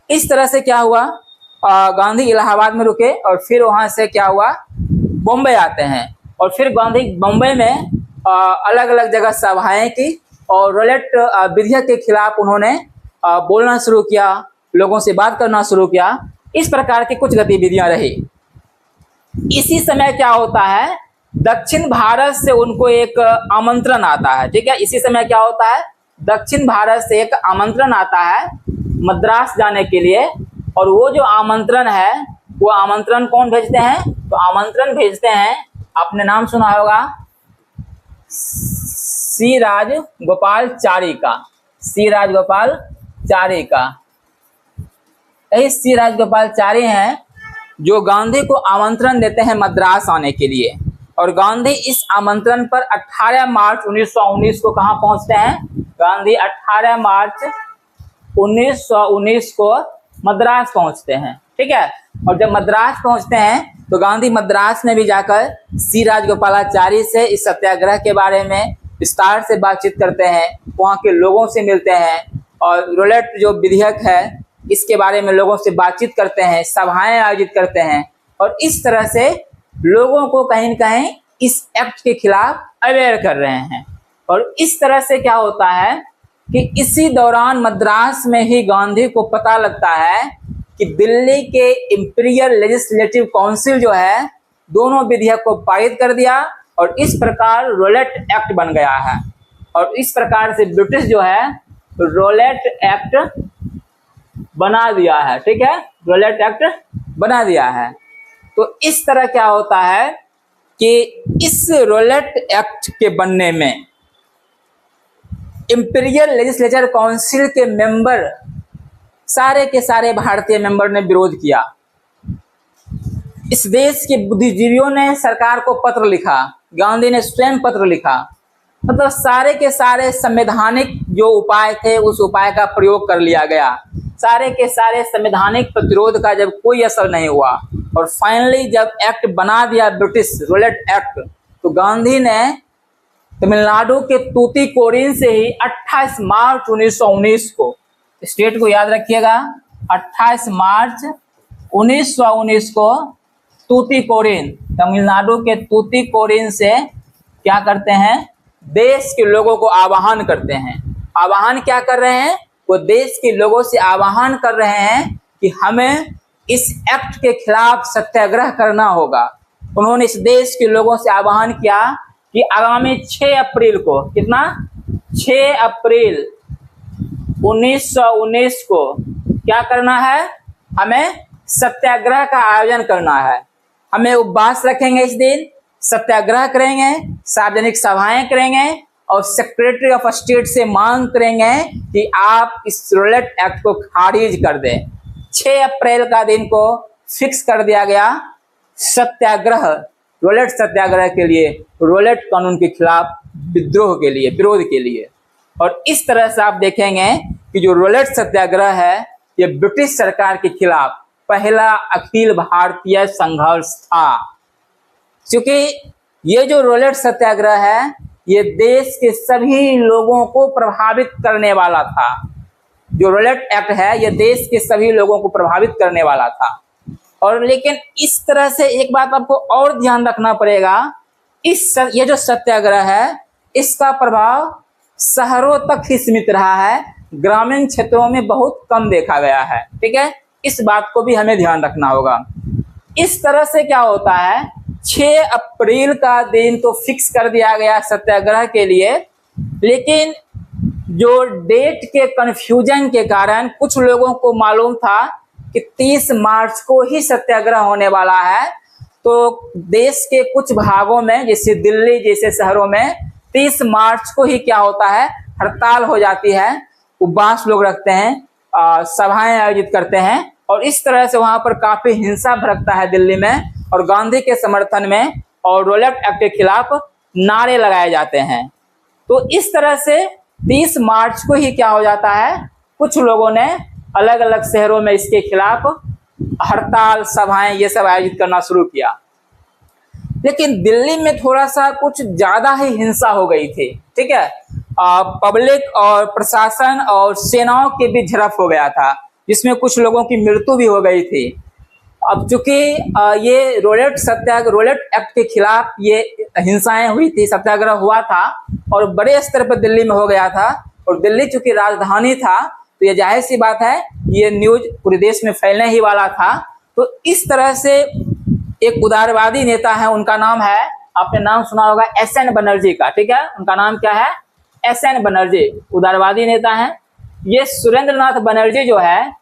इस तरह से क्या हुआ, गांधी इलाहाबाद में रुके और फिर वहाँ से क्या हुआ, बॉम्बे आते हैं और फिर गांधी बॉम्बे में अलग अलग जगह सभाएं की और रोलेट विधेयक के खिलाफ उन्होंने बोलना शुरू किया, लोगों से बात करना शुरू किया। इस प्रकार की कुछ गतिविधियां रही। इसी समय क्या होता है, दक्षिण भारत से उनको एक आमंत्रण आता है। ठीक है, इसी समय क्या होता है, दक्षिण भारत से एक आमंत्रण आता है मद्रास जाने के लिए। और वो जो आमंत्रण है, वो आमंत्रण कौन भेजते हैं, तो आमंत्रण भेजते हैं, आपने नाम सुना होगा, सी राजगोपालाचारी का। सी राजगोपालाचारी का, यही सी राजगोपालाचारी हैं जो गांधी को आमंत्रण देते हैं मद्रास आने के लिए। और गांधी इस आमंत्रण पर 18 मार्च 1919 को कहाँ पहुंचते हैं, गांधी 18 मार्च 1919 को मद्रास पहुंचते हैं। ठीक है, और जब मद्रास पहुंचते हैं तो गांधी मद्रास में भी जाकर सी राजगोपालाचारी से इस सत्याग्रह के बारे में विस्तार से बातचीत करते हैं, वहाँ के लोगों से मिलते हैं और रोलेट जो विधेयक है इसके बारे में लोगों से बातचीत करते हैं, सभाएं आयोजित करते हैं। और इस तरह से लोगों को कहीं न कहीं इस एक्ट के खिलाफ अवेयर कर रहे हैं। और इस तरह से क्या होता है कि इसी दौरान मद्रास में ही गांधी को पता लगता है कि दिल्ली के इंपीरियल लेजिस्लेटिव काउंसिल जो है दोनों विधेयक को पारित कर दिया और इस प्रकार रोलेट एक्ट बन गया है। और इस प्रकार से ब्रिटिश जो है रोलेट एक्ट बना दिया है। ठीक है, रोलेट एक्ट बना दिया है। तो इस तरह क्या होता है कि इस रोलेट एक्ट के बनने में इंपीरियल लेजिस्लेचर काउंसिल के मेंबर, सारे के सारे भारतीय मेंबर ने विरोध किया। इस देश के बुद्धिजीवियों ने सरकार को पत्र लिखा, गांधी ने स्वयं पत्र लिखा। मतलब सारे के सारे संवैधानिक जो उपाय थे उस उपाय का प्रयोग कर लिया गया। सारे के सारे संवैधानिक प्रतिरोध का जब कोई असर नहीं हुआ और फाइनली जब एक्ट बना दिया ब्रिटिश रोलेट एक्ट, तो गांधी ने तमिलनाडु के तूतीकोरिन से ही 28 मार्च 1919 को, स्टेट को याद रखिएगा, 28 मार्च 1919 को तूतीकोरिन, तमिलनाडु के तूतीकोरिन से क्या करते हैं, देश के लोगों को आह्वान करते हैं। आह्वान क्या कर रहे हैं, वो देश के लोगों से आह्वान कर रहे हैं कि हमें इस एक्ट के खिलाफ सत्याग्रह करना होगा। उन्होंने इस देश के लोगों से आह्वान किया कि आगामी 6 अप्रैल को, कितना, 6 अप्रैल 1919 को क्या करना है, हमें सत्याग्रह का आयोजन करना है। हमें उपवास रखेंगे, इस दिन सत्याग्रह करेंगे, सार्वजनिक सभाएं करेंगे और सेक्रेटरी ऑफ स्टेट से मांग करेंगे कि आप इस रोलेट एक्ट को खारिज कर दें। 6 अप्रैल का दिन को फिक्स कर दिया गया सत्याग्रह, रोलेट सत्याग्रह के लिए, रोलेट कानून के खिलाफ विद्रोह के लिए, विरोध के लिए। और इस तरह से आप देखेंगे कि जो रोलेट सत्याग्रह है ये ब्रिटिश सरकार के खिलाफ पहला अखिल भारतीय संघर्ष था। क्योंकि ये जो रोलेट सत्याग्रह है ये देश के सभी लोगों को प्रभावित करने वाला था। जो रोलेट एक्ट है ये देश के सभी लोगों को प्रभावित करने वाला था। और लेकिन इस तरह से एक बात आपको और ध्यान रखना पड़ेगा, ये जो सत्याग्रह है इसका प्रभाव शहरों तक ही सीमित रहा है, ग्रामीण क्षेत्रों में बहुत कम देखा गया है। ठीक है, इस बात को भी हमें ध्यान रखना होगा। इस तरह से क्या होता है, 6 अप्रैल का दिन तो फिक्स कर दिया गया सत्याग्रह के लिए, लेकिन जो डेट के कन्फ्यूजन के कारण कुछ लोगों को मालूम था कि 30 मार्च को ही सत्याग्रह होने वाला है। तो देश के कुछ भागों में, जैसे दिल्ली जैसे शहरों में 30 मार्च को ही क्या होता है, हड़ताल हो जाती है, उपवास लोग रखते हैं, सभाएं आयोजित करते हैं और इस तरह से वहां पर काफी हिंसा भड़कता है दिल्ली में और गांधी के समर्थन में और रोलेट एक्ट के खिलाफ नारे लगाए जाते हैं। तो इस तरह से 30 मार्च को ही क्या हो जाता है, कुछ लोगों ने अलग अलग शहरों में इसके खिलाफ हड़ताल, सभाएं ये सब आयोजित करना शुरू किया। लेकिन दिल्ली में थोड़ा सा कुछ ज्यादा ही हिंसा हो गई थी। ठीक है, पब्लिक और प्रशासन और सेनाओं के बीच झड़प हो गया था, जिसमें कुछ लोगों की मृत्यु भी हो गई थी। अब चूंकि ये रोलेट एक्ट के खिलाफ ये हिंसाएं हुई थी, सत्याग्रह हुआ था और बड़े स्तर पर दिल्ली में हो गया था, और दिल्ली चूंकि राजधानी था तो ये जाहिर सी बात है ये न्यूज पूरे देश में फैलने ही वाला था। तो इस तरह से एक उदारवादी नेता है, उनका नाम है, आपने नाम सुना होगा एसएन बनर्जी का, ठीक है, उनका नाम क्या है, एसएन बनर्जी, उदारवादी नेता है। ये सुरेंद्रनाथ बनर्जी जो है,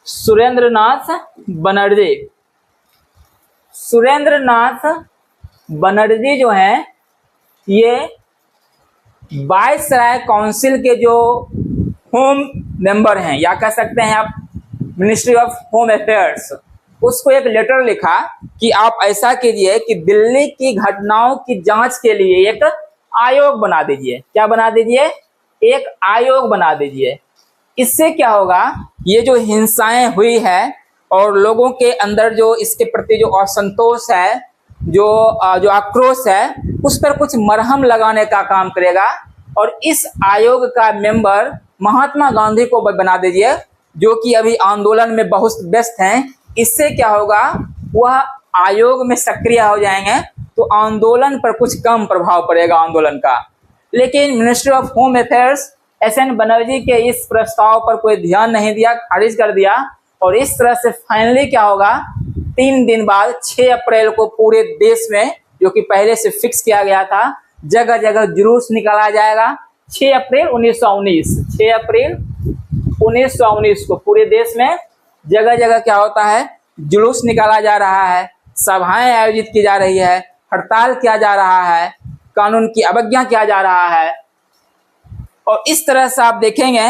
सुरेंद्रनाथ बनर्जी जो है, ये वायसराय काउंसिल के जो होम मेंबर हैं, या कह सकते हैं आप मिनिस्ट्री ऑफ होम अफेयर्स, उसको एक लेटर लिखा कि आप ऐसा कीजिए कि दिल्ली की घटनाओं की जांच के लिए एक आयोग बना दीजिए। क्या बना दीजिए? एक आयोग बना दीजिए। इससे क्या होगा, ये जो हिंसाएं हुई है और लोगों के अंदर जो इसके प्रति जो असंतोष है, जो आक्रोश है, उस पर कुछ मरहम लगाने का काम करेगा। और इस आयोग का मेंबर महात्मा गांधी को बना दीजिए, जो कि अभी आंदोलन में बहुत व्यस्त हैं। इससे क्या होगा, वह आयोग में सक्रिय हो जाएंगे तो आंदोलन पर कुछ कम प्रभाव पड़ेगा आंदोलन का। लेकिन ministry of home affairs SN Banerjee के इस प्रस्ताव पर कोई ध्यान नहीं दिया, खारिज कर दिया। और इस तरह से फाइनली क्या होगा, 3 दिन बाद 6 अप्रैल को पूरे देश में, जो कि पहले से फिक्स किया गया था, जगह जगह जुलूस निकाला जाएगा। 6 अप्रैल 1919 को पूरे देश में जगह जगह क्या होता है, जुलूस निकाला जा रहा है, सभाएं आयोजित की जा रही है, हड़ताल किया जा रहा है, कानून की अवज्ञा किया जा रहा है। और इस तरह से आप देखेंगे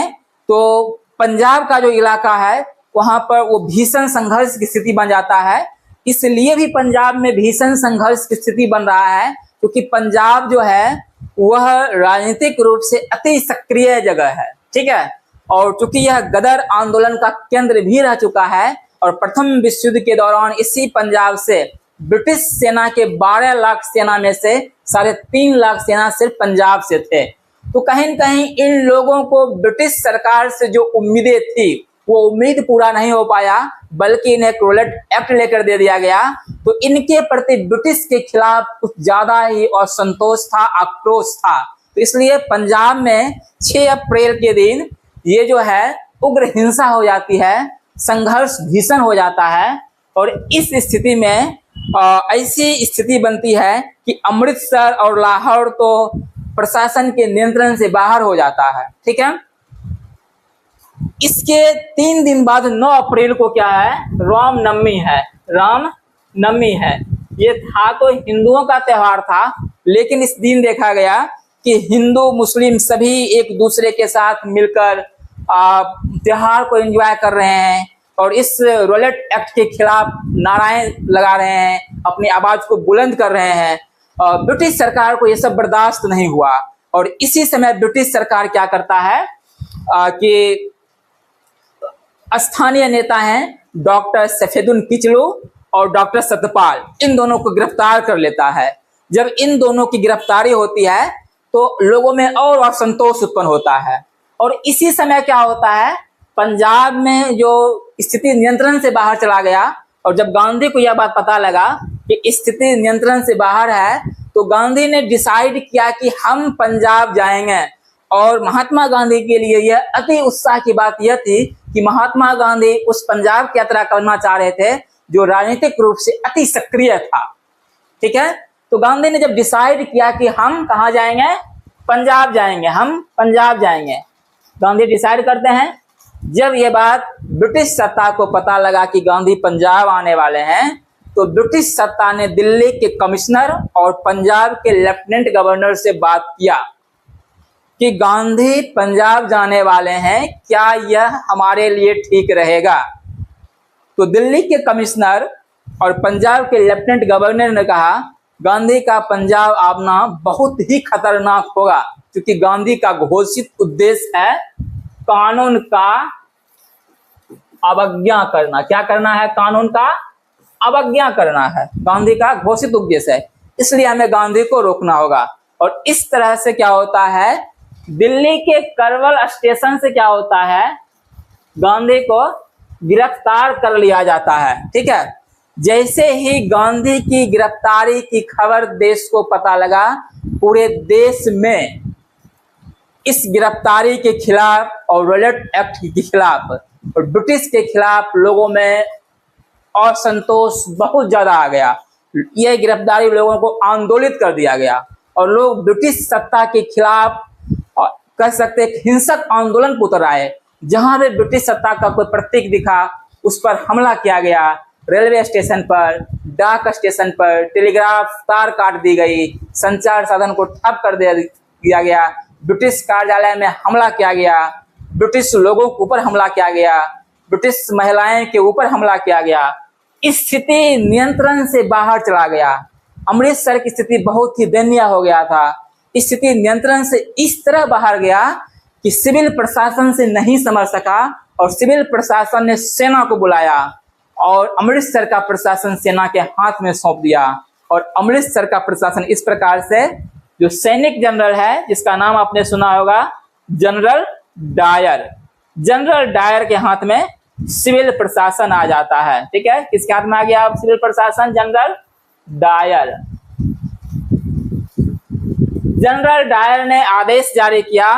तो पंजाब का जो इलाका है वहां पर वो भीषण संघर्ष की स्थिति बन जाता है। इसलिए भी पंजाब में भीषण संघर्ष की स्थिति बन रहा है क्योंकि पंजाब जो है वह राजनीतिक रूप से अति सक्रिय जगह है, ठीक है। और चूंकि यह गदर आंदोलन का केंद्र भी रह चुका है और प्रथम विश्व युद्ध के दौरान इसी पंजाब से ब्रिटिश सेना के 12 लाख सेना में से 3.5 लाख सेना सिर्फ पंजाब से थे। तो कहीं न कहीं इन लोगों को ब्रिटिश सरकार से जो उम्मीदें थी वो उम्मीद पूरा नहीं हो पाया, बल्कि इन्हें रोलेट एक्ट लेकर दे दिया गया। तो इनके प्रति ब्रिटिश के खिलाफ कुछ ज्यादा ही असंतोष था, आक्रोश था। तो इसलिए पंजाब में 6 अप्रैल के दिन ये जो है उग्र हिंसा हो जाती है, संघर्ष भीषण हो जाता है। और इस स्थिति में ऐसी स्थिति बनती है कि अमृतसर और लाहौर तो प्रशासन के नियंत्रण से बाहर हो जाता है, ठीक है। इसके 3 दिन बाद 9 अप्रैल को क्या है, रामनवमी है। ये था तो हिंदुओं का त्योहार था, लेकिन इस दिन देखा गया कि हिंदू मुस्लिम सभी एक दूसरे के साथ मिलकर त्योहार को एंजॉय कर रहे हैं और इस रोलेट एक्ट के खिलाफ नाराएं लगा रहे हैं, अपनी आवाज को बुलंद कर रहे हैं। ब्रिटिश सरकार को यह सब बर्दाश्त नहीं हुआ और इसी समय ब्रिटिश सरकार क्या करता है कि स्थानीय नेता हैं डॉक्टर सफेदुन किचलू और डॉक्टर सत्यपाल, इन दोनों को गिरफ्तार कर लेता है। जब इन दोनों की गिरफ्तारी होती है तो लोगों में और असंतोष उत्पन्न होता है। और इसी समय क्या होता है, पंजाब में जो स्थिति नियंत्रण से बाहर चला गया और जब गांधी को यह बात पता लगा कि स्थिति नियंत्रण से बाहर है तो गांधी ने डिसाइड किया कि हम पंजाब जाएंगे। और महात्मा गांधी के लिए यह अति उत्साह की बात यह थी कि महात्मा गांधी उस पंजाब की यात्रा करना चाह रहे थे जो राजनीतिक रूप से अति सक्रिय था, ठीक है। तो गांधी ने जब डिसाइड किया कि हम कहाँ जाएंगे, पंजाब जाएंगे, हम पंजाब जाएंगे, गांधी डिसाइड करते हैं। जब ये बात ब्रिटिश सत्ता को पता लगा कि गांधी पंजाब आने वाले हैं तो ब्रिटिश सत्ता ने दिल्ली के कमिश्नर और पंजाब के लेफ्टिनेंट गवर्नर से बात किया कि गांधी पंजाब जाने वाले हैं, क्या यह हमारे लिए ठीक रहेगा। तो दिल्ली के कमिश्नर और पंजाब के लेफ्टिनेंट गवर्नर ने कहा गांधी का पंजाब आना बहुत ही खतरनाक होगा, क्योंकि गांधी का घोषित उद्देश्य है कानून का अवज्ञा करना। क्या करना है, कानून का अवज्ञा करना है, गांधी का घोषित उद्देश्य है। इसलिए हमें गांधी को रोकना होगा। और इस तरह से क्या होता है, दिल्ली के करवल स्टेशन से क्या होता है, गांधी को गिरफ्तार कर लिया जाता है। ठीक है, जैसे ही गांधी की गिरफ्तारी की खबर देश को पता लगा, पूरे देश में इस गिरफ्तारी के खिलाफ और रॉलेट एक्ट के खिलाफ और ब्रिटिश के खिलाफ लोगों में असंतोष बहुत ज्यादा आ गया। यह गिरफ्तारी लोगों को आंदोलित कर दिया गया और लोग ब्रिटिश सत्ता के खिलाफ कह सकते हैं हिंसक आंदोलन पर उतर आए। जहां भी ब्रिटिश सत्ता का कोई प्रतीक दिखा उस पर हमला किया गया। रेलवे स्टेशन पर, डाक स्टेशन पर टेलीग्राफ तार काट दी गई, संचार साधन को ठप कर दिया गया, ब्रिटिश कार्यालय में हमला किया गया, ब्रिटिश लोगों के ऊपर हमला किया गया, ब्रिटिश महिलाएं के ऊपर हमला किया गया। स्थिति नियंत्रण से बाहर चला गया। अमृतसर की स्थिति बहुत ही दयनीय हो गया था। स्थिति नियंत्रण से इस तरह बाहर गया कि सिविल प्रशासन से नहीं समझ सका और सिविल प्रशासन ने सेना को बुलाया और अमृतसर का प्रशासन सेना के हाथ में सौंप दिया। और अमृतसर का प्रशासन इस प्रकार से, जो सैनिक जनरल है जिसका नाम आपने सुना होगा जनरल डायर, जनरल डायर के हाथ में सिविल प्रशासन आ जाता है। ठीक है, किसके हाथ में आ गया सिविल प्रशासन? General Dyer. जनरल डायर ने आदेश जारी किया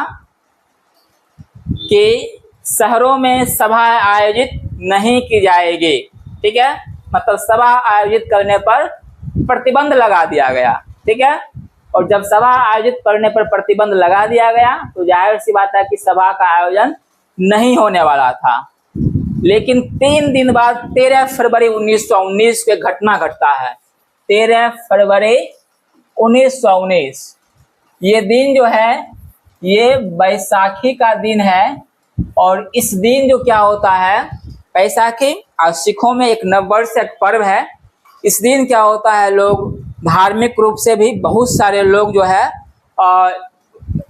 कि शहरों में सभा आयोजित नहीं की जाएगी। ठीक है, मतलब सभा आयोजित करने पर प्रतिबंध लगा दिया गया। ठीक है, और जब सभा आयोजित करने पर प्रतिबंध लगा दिया गया तो जाहिर सी बात है कि सभा का आयोजन नहीं होने वाला था। लेकिन 3 दिन बाद 13 फरवरी 1919 के घटना घटता है। 13 फरवरी 1919 ये दिन जो है ये बैसाखी का दिन है। और इस दिन जो क्या होता है, बैसाखी और सिखों में एक नववर्ष एक पर्व है। इस दिन क्या होता है, लोग धार्मिक रूप से भी बहुत सारे लोग जो है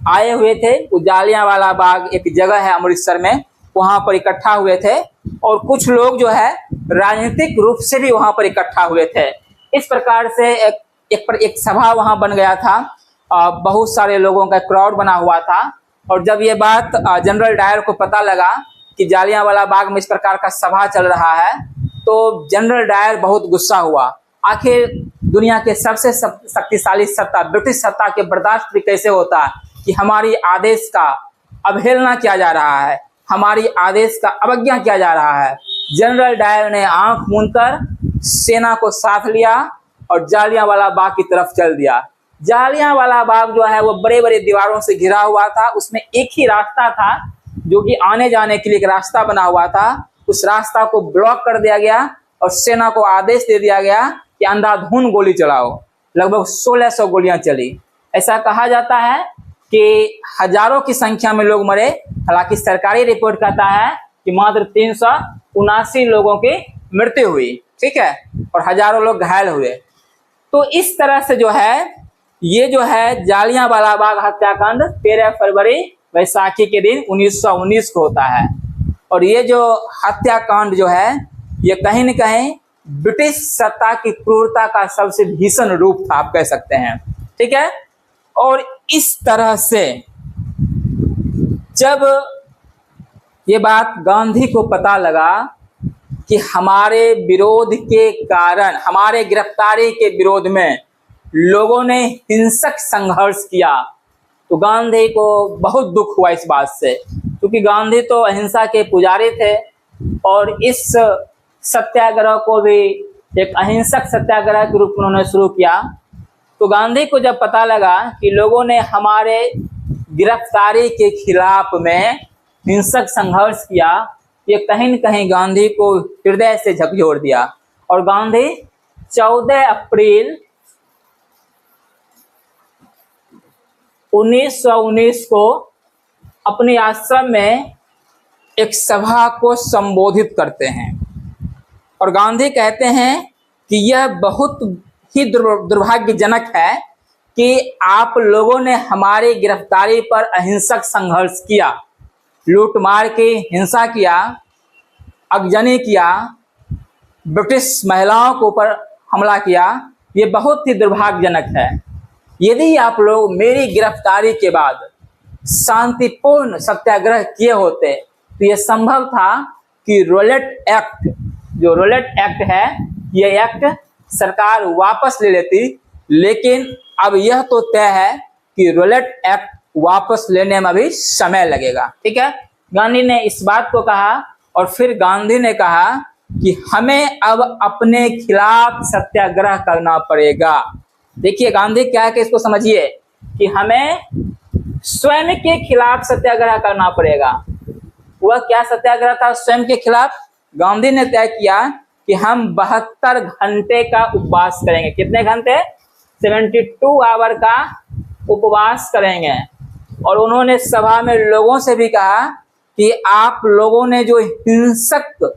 आए हुए थे। जालियांवाला बाग एक जगह है अमृतसर में, वहां पर इकट्ठा हुए थे और कुछ लोग जो है राजनीतिक रूप से भी वहां पर इकट्ठा हुए थे। इस प्रकार से एक सभा वहां बन गया था। बहुत सारे लोगों का क्राउड बना हुआ था। और जब ये बात जनरल डायर को पता लगा कि जालियांवाला बाग में इस प्रकार का सभा चल रहा है तो जनरल डायर बहुत गुस्सा हुआ। आखिर दुनिया के सबसे शक्तिशाली सत्ता ब्रिटिश सत्ता के बर्दाश्त भी कैसे होता कि हमारी आदेश का अवहेलना किया जा रहा है, हमारी आदेश का अवज्ञा किया जा रहा है। जनरल डायर ने आंख मूंदकर सेना को साथ लिया और जालियांवाला बाग की तरफ चल दिया। जालियांवाला बाग जो है वो बड़े बड़े दीवारों से घिरा हुआ था। उसमें एक ही रास्ता था जो कि आने जाने के लिए एक रास्ता बना हुआ था। उस रास्ता को ब्लॉक कर दिया गया और सेना को आदेश दे दिया गया कि अंधाधुंध गोली चलाओ। लगभग 1600 गोलियां चली। ऐसा कहा जाता है कि हजारों की संख्या में लोग मरे। हालांकि सरकारी रिपोर्ट कहता है कि मात्र 379 लोगों की मृत्यु हुई। ठीक है, और हजारों लोग घायल हुए। तो इस तरह से जो है ये जो है जालियांवाला बाग हत्याकांड 13 फरवरी बैसाखी के दिन 1919 को होता है। और ये जो हत्याकांड जो है ये कहीं न कहीं ब्रिटिश सत्ता की क्रूरता का सबसे भीषण रूप था, आप कह सकते हैं। ठीक है, और इस तरह से जब ये बात गांधी को पता लगा कि हमारे विरोध के कारण, हमारे गिरफ्तारी के विरोध में लोगों ने हिंसक संघर्ष किया, तो गांधी को बहुत दुख हुआ इस बात से, क्योंकि गांधी तो अहिंसा के पुजारी थे और इस सत्याग्रह को भी एक अहिंसक सत्याग्रह के रूप में उन्होंने शुरू किया। तो गांधी को जब पता लगा कि लोगों ने हमारे गिरफ्तारी के खिलाफ में हिंसक संघर्ष किया, ये कहीं न कहीं गांधी को हृदय से झकझोर दिया। और गांधी 14 अप्रैल 1919 को अपने आश्रम में एक सभा को संबोधित करते हैं और गांधी कहते हैं कि यह बहुत ही दुर्भाग्यजनक है कि आप लोगों ने हमारी गिरफ्तारी पर अहिंसक संघर्ष किया, लूटमार की हिंसा किया, अगजनी किया, ब्रिटिश महिलाओं के ऊपर हमला किया। ये बहुत ही दुर्भाग्यजनक है। यदि आप लोग मेरी गिरफ्तारी के बाद शांतिपूर्ण सत्याग्रह किए होते तो यह संभव था कि रोलेट एक्ट, जो रोलेट एक्ट है, ये एक्ट सरकार वापस ले लेती, लेकिन अब यह तो तय है कि रोलेट एक्ट वापस लेने में भी समय लगेगा। ठीक है, गांधी ने इस बात को कहा और फिर गांधी ने कहा कि हमें अब अपने खिलाफ सत्याग्रह करना पड़ेगा। देखिए गांधी क्या है कि इसको समझिए कि हमें स्वयं के खिलाफ सत्याग्रह करना पड़ेगा। वह क्या सत्याग्रह था स्वयं के खिलाफ? गांधी ने तय किया कि हम 72 घंटे का उपवास करेंगे। कितने घंटे? 72 आवर का उपवास करेंगे। और उन्होंने सभा में लोगों से भी कहा कि आप लोगों ने जो हिंसक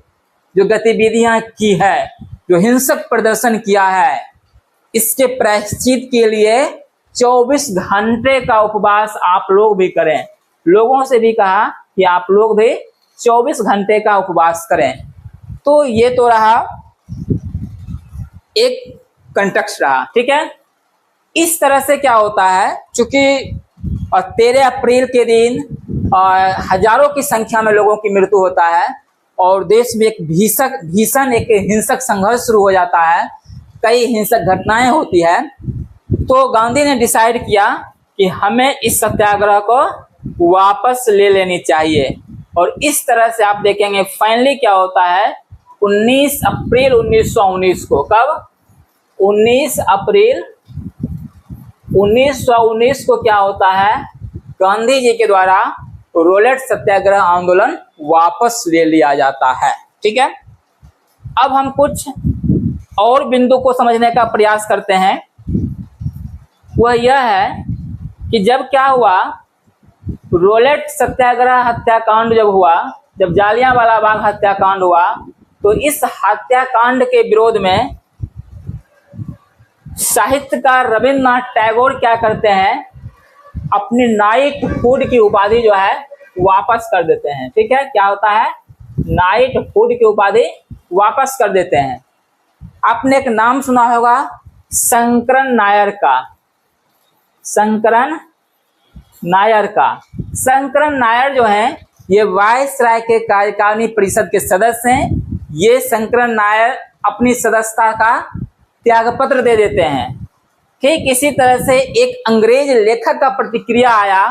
जो गतिविधियां की है, जो हिंसक प्रदर्शन किया है, इसके प्रायश्चित के लिए 24 घंटे का उपवास आप लोग भी करें। लोगों से भी कहा कि आप लोग भी 24 घंटे का उपवास करें। तो ये तो रहा एक कंटेक्स्ट रहा। ठीक है, इस तरह से क्या होता है, चूंकि 13 अप्रैल के दिन हजारों की संख्या में लोगों की मृत्यु होता है और देश में एक भीषण एक हिंसक संघर्ष शुरू हो जाता है, कई हिंसक घटनाएं होती है। तो गांधी ने डिसाइड किया कि हमें इस सत्याग्रह को वापस ले लेनी चाहिए। और इस तरह से आप देखेंगे फाइनली क्या होता है, 19 अप्रैल 1919 को, कब? 19 अप्रैल 1919 को क्या होता है, गांधी जी के द्वारा रोलेट सत्याग्रह आंदोलन वापस ले लिया जाता है। ठीक है, अब हम कुछ और बिंदु को समझने का प्रयास करते हैं। वह यह है कि जब क्या हुआ, रोलेट सत्याग्रह हत्याकांड जब हुआ, जब जालियांवाला बाग हत्याकांड हुआ, तो इस हत्याकांड के विरोध में साहित्यकार रविंद्रनाथ टैगोर क्या करते हैं, अपनी नाइटहुड की उपाधि जो है वापस कर देते हैं। ठीक है, क्या होता है, नाइटहुड की उपाधि वापस कर देते हैं। आपने एक नाम सुना होगा शंकरन नायर का, शंकरन नायर का। शंकरन नायर जो हैं ये वायसराय के कार्यकारिणी परिषद के सदस्य हैं। ये शंकरन नायर अपनी सदस्यता का त्यागपत्र दे देते हैं। ठीक इसी तरह से एक अंग्रेज लेखक का प्रतिक्रिया आया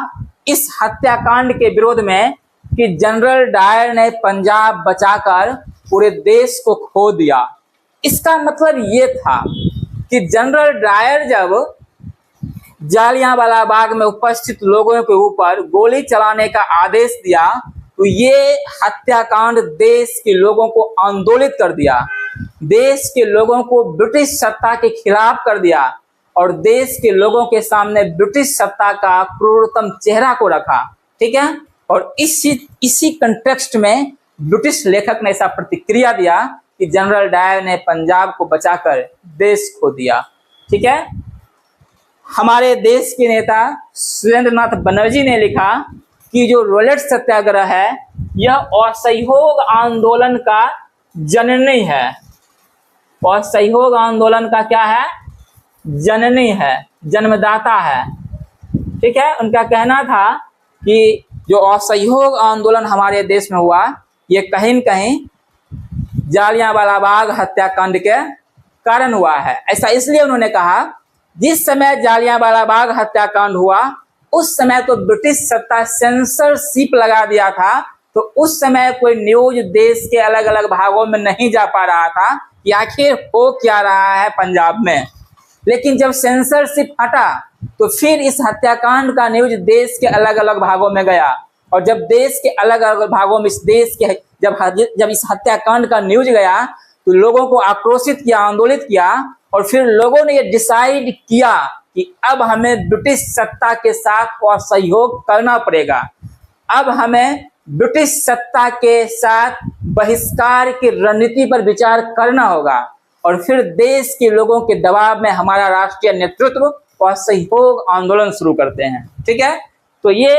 इस हत्याकांड के विरोध में कि जनरल डायर ने पंजाब बचाकर पूरे देश को खो दिया। इसका मतलब ये था कि जनरल डायर जब जालियांवाला बाग में उपस्थित लोगों के ऊपर गोली चलाने का आदेश दिया तो ये हत्याकांड देश के लोगों को आंदोलित कर दिया, देश के लोगों को ब्रिटिश सत्ता के खिलाफ कर दिया और देश के लोगों के सामने ब्रिटिश सत्ता का क्रूरतम चेहरा को रखा। ठीक है, और इसी कंटेक्स्ट में ब्रिटिश लेखक ने ऐसा प्रतिक्रिया दिया कि जनरल डायर ने पंजाब को बचाकर देश खो दिया। ठीक है, हमारे देश के नेता सुरेंद्रनाथ बनर्जी ने लिखा कि जो रोलेट सत्याग्रह है यह असहयोग आंदोलन का जननी है। असहयोग आंदोलन का क्या है? जननी है, जन्मदाता है। ठीक है, उनका कहना था कि जो असहयोग आंदोलन हमारे देश में हुआ ये कहीं न कहीं जालियांवाला बाग हत्याकांड के कारण हुआ है। ऐसा इसलिए उन्होंने कहा जिस समय जालियांवाला बाग हत्याकांड हुआ उस समय तो ब्रिटिश सत्ता सेंसरशिप लगा दिया था, तो उस समय कोई न्यूज देश के अलग अलग भागों में नहीं जा पा रहा था कि आखिर हो क्या रहा है पंजाब में। लेकिन जब सेंसरशिप हटा तो फिर इस हत्याकांड का न्यूज देश के अलग अलग भागों में गया और जब देश के अलग अलग भागों में इस देश के जब इस हत्याकांड का न्यूज गया तो लोगों को आक्रोशित किया, आंदोलित किया और फिर लोगों ने ये डिसाइड किया कि अब हमें ब्रिटिश सत्ता के साथ असहयोग करना पड़ेगा। अब हमें ब्रिटिश सत्ता के साथ बहिष्कार की रणनीति पर विचार करना होगा और फिर देश के लोगों के दबाव में हमारा राष्ट्रीय नेतृत्व असहयोग आंदोलन शुरू करते हैं। ठीक है, तो ये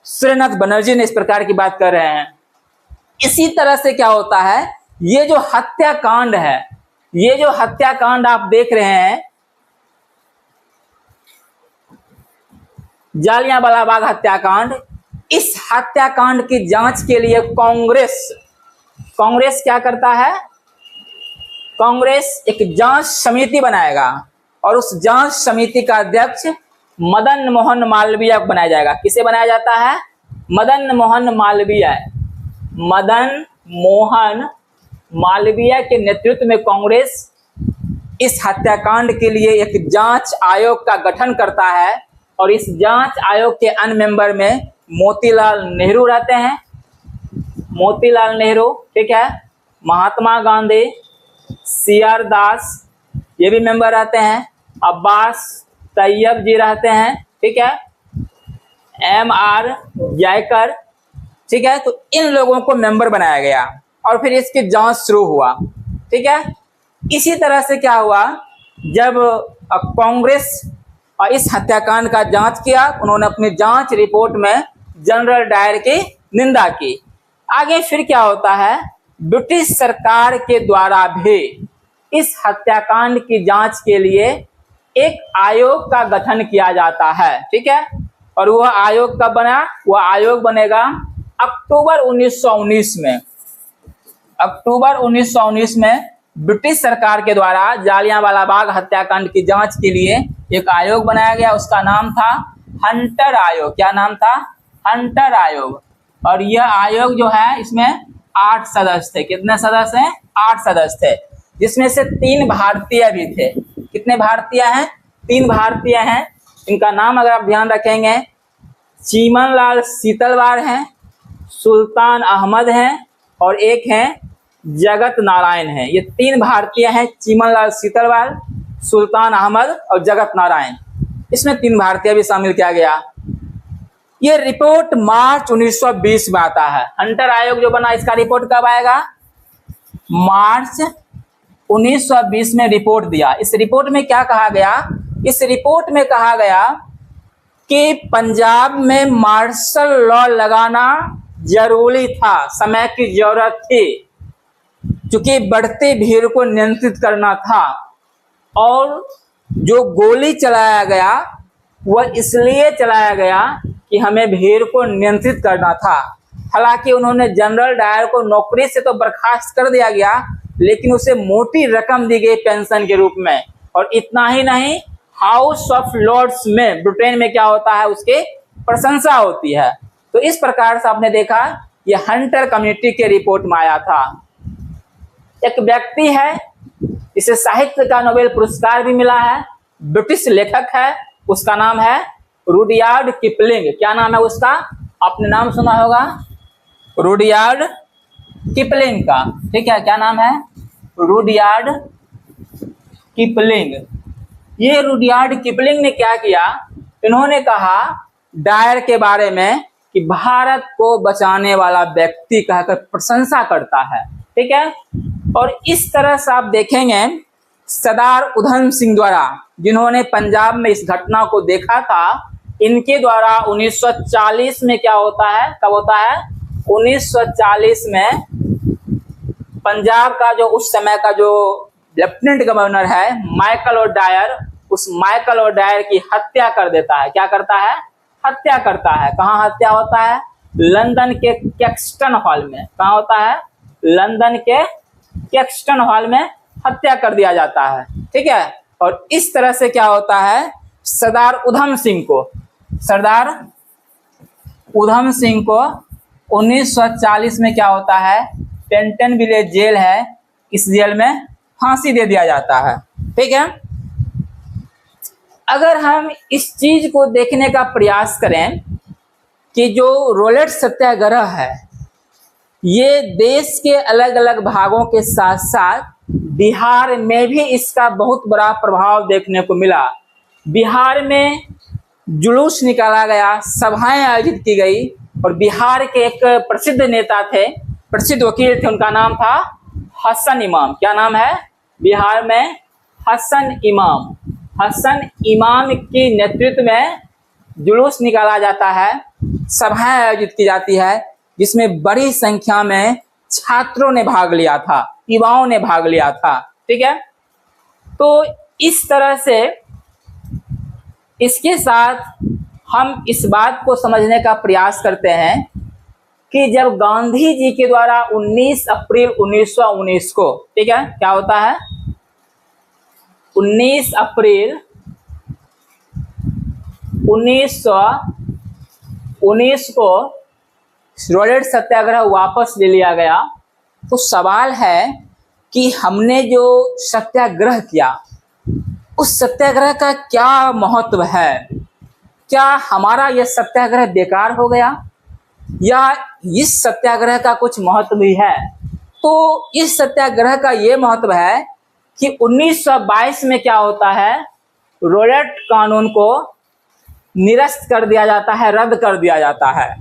सुरेंद्रनाथ बनर्जी ने इस प्रकार की बात कर रहे हैं। इसी तरह से क्या होता है, ये जो हत्याकांड है, ये जो हत्याकांड आप देख रहे हैं जालियांवाला बाग हत्याकांड, इस हत्याकांड की जांच के लिए कांग्रेस कांग्रेस क्या करता है, कांग्रेस एक जांच समिति बनाएगा और उस जांच समिति का अध्यक्ष मदन मोहन मालवीय को बनाया जाएगा। किसे बनाया जाता है, मदन मोहन मालवीय। मदन मोहन मालवीय के नेतृत्व में कांग्रेस इस हत्याकांड के लिए एक जांच आयोग का गठन करता है और इस जांच आयोग के अन्य मेंबर में मोतीलाल नेहरू रहते हैं, मोतीलाल नेहरू, ठीक है, महात्मा गांधी, CR दास ये भी मेंबर रहते हैं, अब्बास तैयब जी रहते हैं, ठीक है, MR जयकर, ठीक है। तो इन लोगों को मेंबर बनाया गया और फिर इसकी जांच शुरू हुआ, ठीक है। इसी तरह से क्या हुआ, जब कांग्रेस इस हत्याकांड का जांच किया, उन्होंने अपनी जांच रिपोर्ट में जनरल डायर की निंदा की। आगे फिर क्या होता है, ब्रिटिश सरकार के द्वारा भी इस हत्याकांड की जांच के लिए एक आयोग का गठन किया जाता है, ठीक है। और वह आयोग कब बना, वह आयोग बनेगा अक्टूबर 1919 में। अक्टूबर 1919 में ब्रिटिश सरकार के द्वारा जालियांवाला बाग हत्याकांड की जांच के लिए एक आयोग बनाया गया, उसका नाम था हंटर आयोग। क्या नाम था, हंटर आयोग। और यह आयोग जो है इसमें 8 सदस्य थे। कितने सदस्य हैं, 8 सदस्य थे, जिसमें से 3 भारतीय भी थे। कितने भारतीय हैं, 3 भारतीय हैं। इनका नाम अगर आप ध्यान रखेंगे, चीमनलाल सीतलवार हैं, सुल्तान अहमद हैं और एक हैं जगत नारायण हैं। ये 3 भारतीय हैं, चीमनलाल सीतलवार, सुल्तान अहमद और जगत नारायण। इसमें 3 भारतीय भी शामिल किया गया। ये रिपोर्ट मार्च 1920 में आता है। हंटर आयोग जो बना, इसका रिपोर्ट कब आएगा, मार्च 1920 में रिपोर्ट दिया। इस रिपोर्ट में क्या कहा गया, इस रिपोर्ट में कहा गया कि पंजाब में मार्शल लॉ लगाना जरूरी था, समय की जरूरत थी, क्योंकि बढ़ती भीड़ को नियंत्रित करना था। और जो गोली चलाया गया वह इसलिए चलाया गया कि हमें भीड़ को नियंत्रित करना था। हालांकि उन्होंने जनरल डायर को नौकरी से तो बर्खास्त कर दिया गया, लेकिन उसे मोटी रकम दी गई पेंशन के रूप में। और इतना ही नहीं, हाउस ऑफ लॉर्ड्स में, ब्रिटेन में क्या होता है, उसकी प्रशंसा होती है। तो इस प्रकार से आपने देखा यह हंटर कमेटी के रिपोर्ट में आया था। एक व्यक्ति है, इसे साहित्य का नोबेल पुरस्कार भी मिला है, ब्रिटिश लेखक है, उसका नाम है रुडयार्ड किपलिंग। क्या नाम है उसका, आपने नाम सुना होगा, रुडयार्ड किपलिंग का, ठीक है। क्या नाम है, रुडयार्ड किपलिंग। ये रुडयार्ड किपलिंग ने क्या किया, इन्होंने कहा डायर के बारे में कि भारत को बचाने वाला व्यक्ति कहकर प्रशंसा करता है, ठीक है। और इस तरह से आप देखेंगे सरदार उधम सिंह द्वारा, जिन्होंने पंजाब में इस घटना को देखा था, इनके द्वारा 1940 में क्या होता है, कब होता है, 1940 में पंजाब का जो उस समय का जो लेफ्टिनेंट गवर्नर है माइकल और डायर, उस माइकल और डायर की हत्या कर देता है। क्या करता है, हत्या करता है। कहाँ हत्या होता है, लंदन के कैक्सटन हॉल में। कहाँ होता है, लंदन के कैक्सटन हॉल में हत्या कर दिया जाता है, ठीक है। और इस तरह से क्या होता है, सरदार उधम सिंह को 1940 में क्या होता है, टेंटन विलेज जेल है, इस जेल में फांसी दे दिया जाता है, ठीक है। अगर हम इस चीज को देखने का प्रयास करें कि जो रोलेट सत्याग्रह है, ये देश के अलग अलग भागों के साथ साथ बिहार में भी इसका बहुत बड़ा प्रभाव देखने को मिला। बिहार में जुलूस निकाला गया, सभाएं आयोजित की गई और बिहार के एक प्रसिद्ध नेता थे, प्रसिद्ध वकील थे, उनका नाम था हसन इमाम। क्या नाम है, बिहार में हसन इमाम। हसन इमाम के नेतृत्व में जुलूस निकाला जाता है, सभाएं आयोजित की जाती है, जिसमें बड़ी संख्या में छात्रों ने भाग लिया था, युवाओं ने भाग लिया था, ठीक है। तो इस तरह से इसके साथ हम इस बात को समझने का प्रयास करते हैं कि जब गांधी जी के द्वारा 19 अप्रैल 1919 को, ठीक है, क्या होता है, 19 अप्रैल 1919 को रॉलेट सत्याग्रह वापस ले लिया गया। तो सवाल है कि हमने जो सत्याग्रह किया उस सत्याग्रह का क्या महत्व है? क्या हमारा यह सत्याग्रह बेकार हो गया या इस सत्याग्रह का कुछ महत्व भी है? तो इस सत्याग्रह का ये महत्व है कि 1922 में क्या होता है, रॉलेट कानून को निरस्त कर दिया जाता है, रद्द कर दिया जाता है।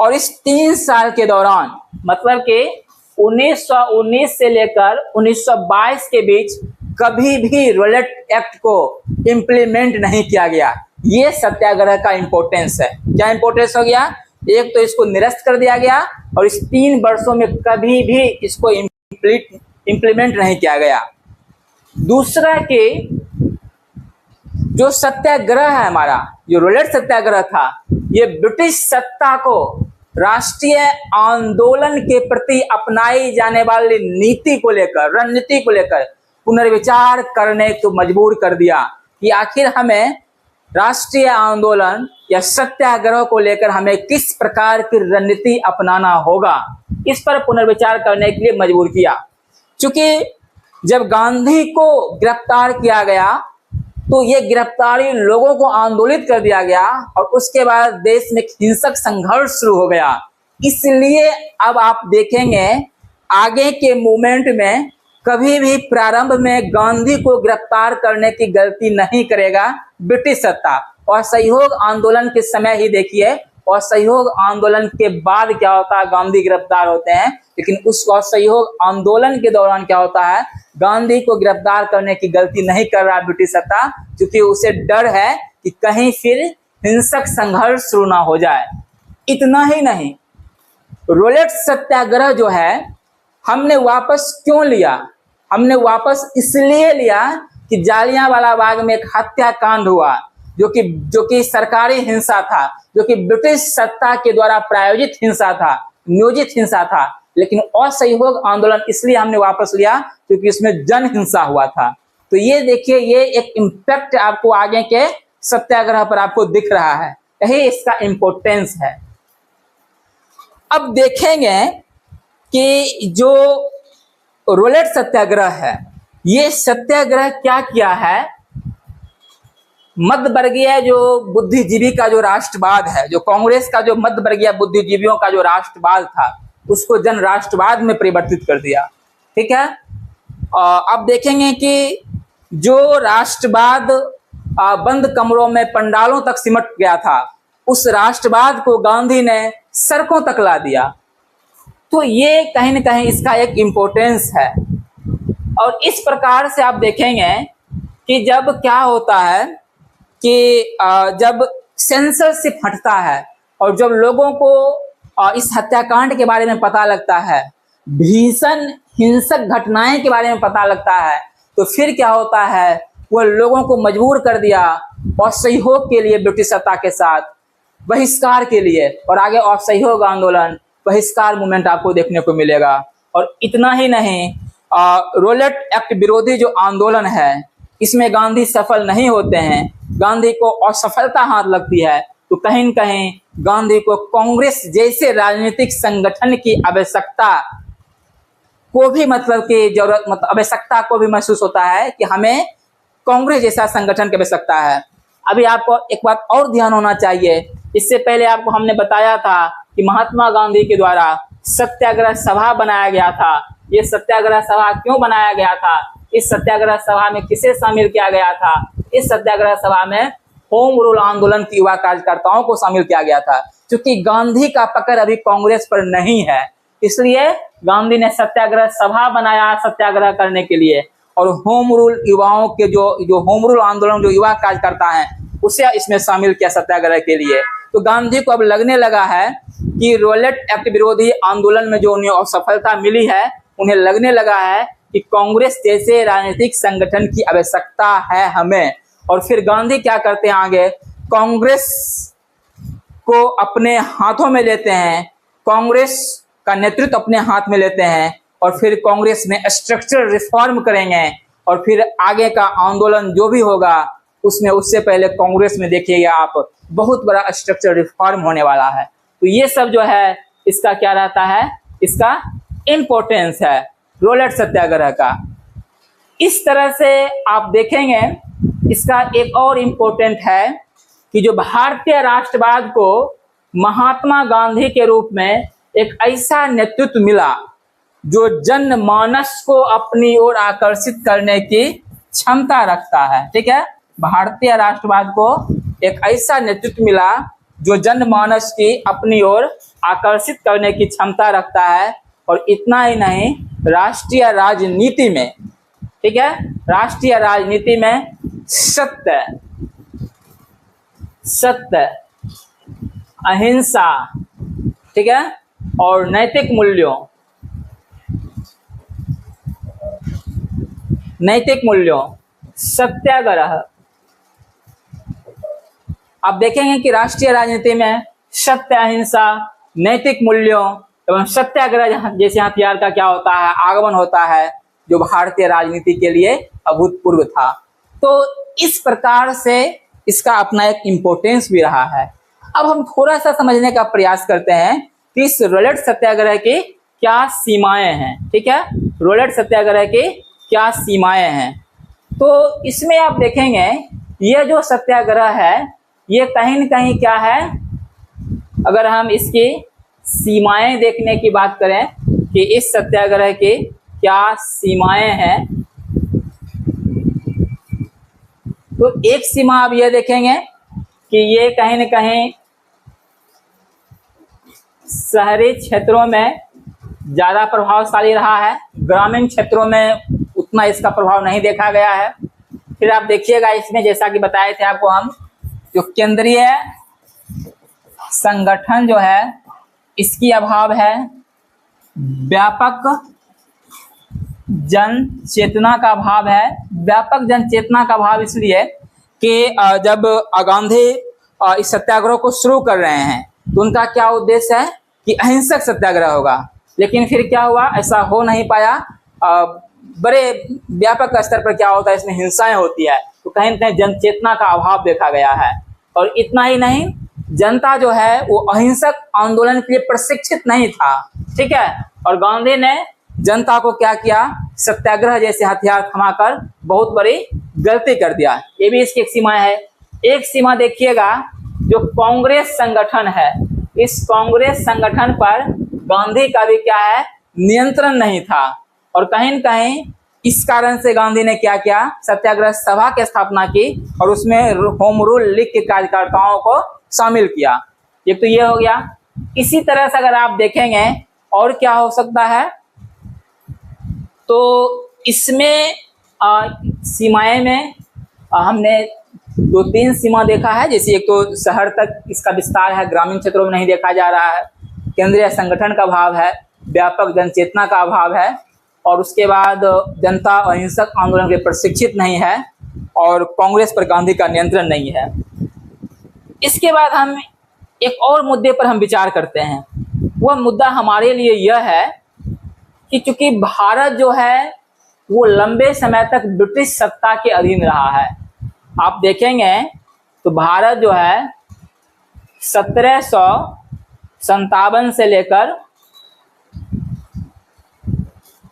और इस 3 साल के दौरान, मतलब कि 1919 से लेकर 1922 के बीच कभी भी रॉलेट एक्ट को इम्प्लीमेंट नहीं किया गया। ये सत्याग्रह का इंपॉर्टेंस है। क्या इंपॉर्टेंस हो गया? एक तो इसको निरस्त कर दिया गया और इस 3 वर्षों में कभी भी इसको इम्प्लीमेंट नहीं किया गया। दूसरा कि जो सत्याग्रह है हमारा, जो रॉलेट सत्याग्रह था, ये ब्रिटिश सत्ता को राष्ट्रीय आंदोलन के प्रति अपनाई जाने वाली नीति को लेकर, रणनीति को लेकर पुनर्विचार करने को मजबूर कर दिया कि आखिर हमें राष्ट्रीय आंदोलन या सत्याग्रह को लेकर हमें किस प्रकार की रणनीति अपनाना होगा, इस पर पुनर्विचार करने के लिए मजबूर किया। क्योंकि जब गांधी को गिरफ्तार किया गया तो ये गिरफ्तारी लोगों को आंदोलित कर दिया गया और उसके बाद देश में हिंसक संघर्ष शुरू हो गया। इसलिए अब आप देखेंगे आगे के मूवमेंट में कभी भी प्रारंभ में गांधी को गिरफ्तार करने की गलती नहीं करेगा ब्रिटिश सत्ता। और असहयोग आंदोलन के समय ही देखिए, और असहयोग आंदोलन के बाद क्या होता है, गांधी गिरफ्तार होते हैं। लेकिन उस असहयोग आंदोलन के दौरान क्या होता है, गांधी को गिरफ्तार करने की गलती नहीं कर रहा ब्रिटिश सत्ता, क्योंकि उसे डर है कि कहीं फिर हिंसक संघर्ष शुरू ना हो जाए। इतना ही नहीं, रॉलेट सत्याग्रह जो है हमने वापस क्यों लिया? हमने वापस इसलिए लिया कि जालियांवाला बाग में एक हत्याकांड हुआ जो कि सरकारी हिंसा था, जो कि ब्रिटिश सत्ता के द्वारा प्रायोजित हिंसा था, नियोजित हिंसा था। लेकिन असहयोग आंदोलन इसलिए हमने वापस लिया क्योंकि इसमें जन हिंसा हुआ था। तो ये देखिए, ये एक इम्पैक्ट आपको आगे के सत्याग्रह पर आपको दिख रहा है, यही इसका इम्पोर्टेंस है। अब देखेंगे कि जो रॉलेट सत्याग्रह है, ये सत्याग्रह क्या किया है, मध्यवर्गीय जो बुद्धिजीवी का जो राष्ट्रवाद है, जो कांग्रेस का जो मध्यवर्गीय बुद्धिजीवियों का जो राष्ट्रवाद था, उसको जन राष्ट्रवाद में परिवर्तित कर दिया। ठीक है, अब देखेंगे कि जो राष्ट्रवाद बंद कमरों में पंडालों तक सिमट गया था, उस राष्ट्रवाद को गांधी ने सड़कों तक ला दिया। तो ये कहीं ना कहीं इसका एक इम्पोर्टेंस है। और इस प्रकार से आप देखेंगे कि जब क्या होता है कि जब सेंसरशिप हटता है और जब लोगों को इस हत्याकांड के बारे में पता लगता है, भीषण हिंसक घटनाएं के बारे में पता लगता है, तो फिर क्या होता है, वह लोगों को मजबूर कर दिया असहयोग के लिए ब्रिटिश सत्ता के साथ, बहिष्कार के लिए। और आगे असहयोग आंदोलन, बहिष्कार मूवमेंट आपको देखने को मिलेगा। और इतना ही नहीं, रॉलेट एक्ट विरोधी जो आंदोलन है, इसमें गांधी सफल नहीं होते हैं, गांधी को असफलता हाथ लगती है। तो कहीं न कहीं गांधी को कांग्रेस जैसे राजनीतिक संगठन की आवश्यकता को भी आवश्यकता को भी महसूस होता है कि हमें कांग्रेस जैसा संगठन की आवश्यकता है। अभी आपको एक बात और ध्यान होना चाहिए, इससे पहले आपको हमने बताया था कि महात्मा गांधी के द्वारा सत्याग्रह सभा बनाया गया था। ये सत्याग्रह सभा क्यों बनाया गया था? इस सत्याग्रह सभा में किसे शामिल किया गया था? इस सत्याग्रह सभा में होम रूल आंदोलन के युवा कार्यकर्ताओं को शामिल किया गया था। क्योंकि गांधी का पकड़ अभी कांग्रेस पर नहीं है, इसलिए गांधी ने सत्याग्रह सभा बनाया सत्याग्रह करने के लिए। और होम रूल युवाओं के जो होम रूल आंदोलन जो युवा कार्यकर्ता हैं, उसे इसमें शामिल किया सत्याग्रह के लिए। तो गांधी को अब लगने लगा है कि रॉलेट एक्ट विरोधी आंदोलन में जो उन्हें असफलता मिली है, उन्हें लगने लगा है कि कांग्रेस जैसे राजनीतिक संगठन की आवश्यकता है हमें। और फिर गांधी क्या करते हैं, आगे कांग्रेस को अपने हाथों में लेते हैं कांग्रेस का नेतृत्व अपने हाथ में लेते हैं और फिर कांग्रेस में स्ट्रक्चरल रिफॉर्म करेंगे और फिर आगे का आंदोलन जो भी होगा उसमें उससे पहले कांग्रेस में देखिएगा आप बहुत बड़ा स्ट्रक्चरल रिफॉर्म होने वाला है। तो ये सब जो है इसका क्या रहता है, इसका इम्पोर्टेंस है रोलेट सत्याग्रह का। इस तरह से आप देखेंगे इसका एक और इम्पोर्टेंट है कि जो भारतीय राष्ट्रवाद को महात्मा गांधी के रूप में एक ऐसा नेतृत्व मिला जो जनमानस को अपनी ओर आकर्षित करने की क्षमता रखता है। ठीक है, भारतीय राष्ट्रवाद को एक ऐसा नेतृत्व मिला जो जनमानस की अपनी ओर आकर्षित करने की क्षमता रखता है। और इतना ही नहीं, राष्ट्रीय राजनीति में, ठीक है, राष्ट्रीय राजनीति में सत्य, अहिंसा, ठीक है, और नैतिक मूल्यों, सत्याग्रह। आप देखेंगे कि राष्ट्रीय राजनीति में सत्य, अहिंसा, नैतिक मूल्यों एवं सत्याग्रह जैसे हथियार का क्या होता है, आगमन होता है, जो भारतीय राजनीति के लिए अभूतपूर्व था। तो इस प्रकार से इसका अपना एक इम्पोर्टेंस भी रहा है। अब हम थोड़ा सा समझने का प्रयास करते हैं कि इस रोलेट सत्याग्रह की क्या सीमाएं हैं। ठीक है, रोलेट सत्याग्रह की क्या सीमाएं हैं। तो इसमें आप देखेंगे ये जो सत्याग्रह है ये कहीं न कहीं क्या है, अगर हम इसकी सीमाएं देखने की बात करें कि इस सत्याग्रह की क्या सीमाएं हैं, तो एक सीमा आप ये देखेंगे कि ये कहीं न कहीं शहरी क्षेत्रों में ज़्यादा प्रभावशाली रहा है, ग्रामीण क्षेत्रों में उतना इसका प्रभाव नहीं देखा गया है। फिर आप देखिएगा इसमें जैसा कि बताए थे आपको हम, जो केंद्रीय संगठन जो है इसकी अभाव है, व्यापक जन चेतना का अभाव है। व्यापक जन चेतना का अभाव इसलिए कि जब गांधी इस सत्याग्रह को शुरू कर रहे हैं तो उनका क्या उद्देश्य है कि अहिंसक सत्याग्रह होगा, लेकिन फिर क्या हुआ, ऐसा हो नहीं पाया। बड़े व्यापक स्तर पर क्या होता है, इसमें हिंसाएं होती है, तो कहीं न कहीं जन चेतना का अभाव देखा गया है। और इतना ही नहीं, जनता जो है वो अहिंसक आंदोलन के लिए प्रशिक्षित नहीं था। ठीक है, और गांधी ने जनता को क्या किया, सत्याग्रह जैसे हथियार थमाकर बहुत बड़ी गलती कर दिया। ये भी इसकी एक सीमा है। एक सीमा देखिएगा, जो कांग्रेस संगठन है, इस कांग्रेस संगठन पर गांधी का भी क्या है, नियंत्रण नहीं था। और कहीं न कहीं इस कारण से गांधी ने क्या किया, सत्याग्रह सभा की स्थापना की और उसमें होम रूल लिख के कार्यकर्ताओं को शामिल किया। ये तो ये हो गया। इसी तरह से अगर आप देखेंगे और क्या हो सकता है, तो इसमें सीमाएं में हमने 2-3 सीमा देखा है। जैसे एक तो शहर तक इसका विस्तार है, ग्रामीण क्षेत्रों में नहीं देखा जा रहा है, केंद्रीय संगठन का अभाव है, व्यापक जनचेतना का अभाव है, और उसके बाद जनता अहिंसक आंदोलन के प्रशिक्षित नहीं है, और कांग्रेस पर गांधी का नियंत्रण नहीं है। इसके बाद हम एक और मुद्दे पर हम विचार करते हैं। वह मुद्दा हमारे लिए यह है कि चूंकि भारत जो है वो लंबे समय तक ब्रिटिश सत्ता के अधीन रहा है। आप देखेंगे तो भारत जो है 1757 से लेकर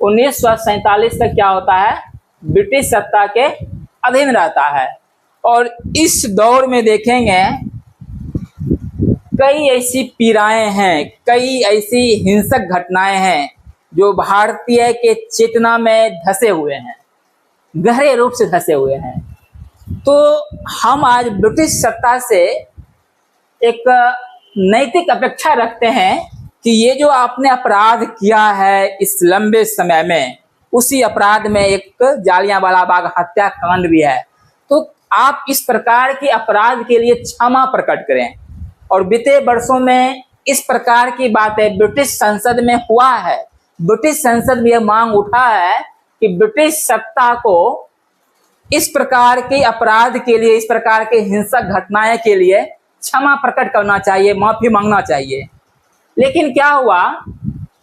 1947 तक क्या होता है, ब्रिटिश सत्ता के अधीन रहता है। और इस दौर में देखेंगे कई ऐसी पीड़ाएं हैं, कई ऐसी हिंसक घटनाएं हैं जो भारतीय के चेतना में धसे हुए हैं, गहरे रूप से धसे हुए हैं। तो हम आज ब्रिटिश सत्ता से एक नैतिक अपेक्षा रखते हैं कि ये जो आपने अपराध किया है इस लंबे समय में, उसी अपराध में एक जालियांवाला बाग हत्याकांड भी है, तो आप इस प्रकार के अपराध के लिए क्षमा प्रकट करें। और बीते वर्षों में इस प्रकार की बातें ब्रिटिश संसद में हुआ है। ब्रिटिश संसद में यह मांग उठा है कि ब्रिटिश सत्ता को इस प्रकार के अपराध के लिए, इस प्रकार के हिंसक घटनाएं के लिए क्षमा प्रकट करना चाहिए, माफी मांगना चाहिए। लेकिन क्या हुआ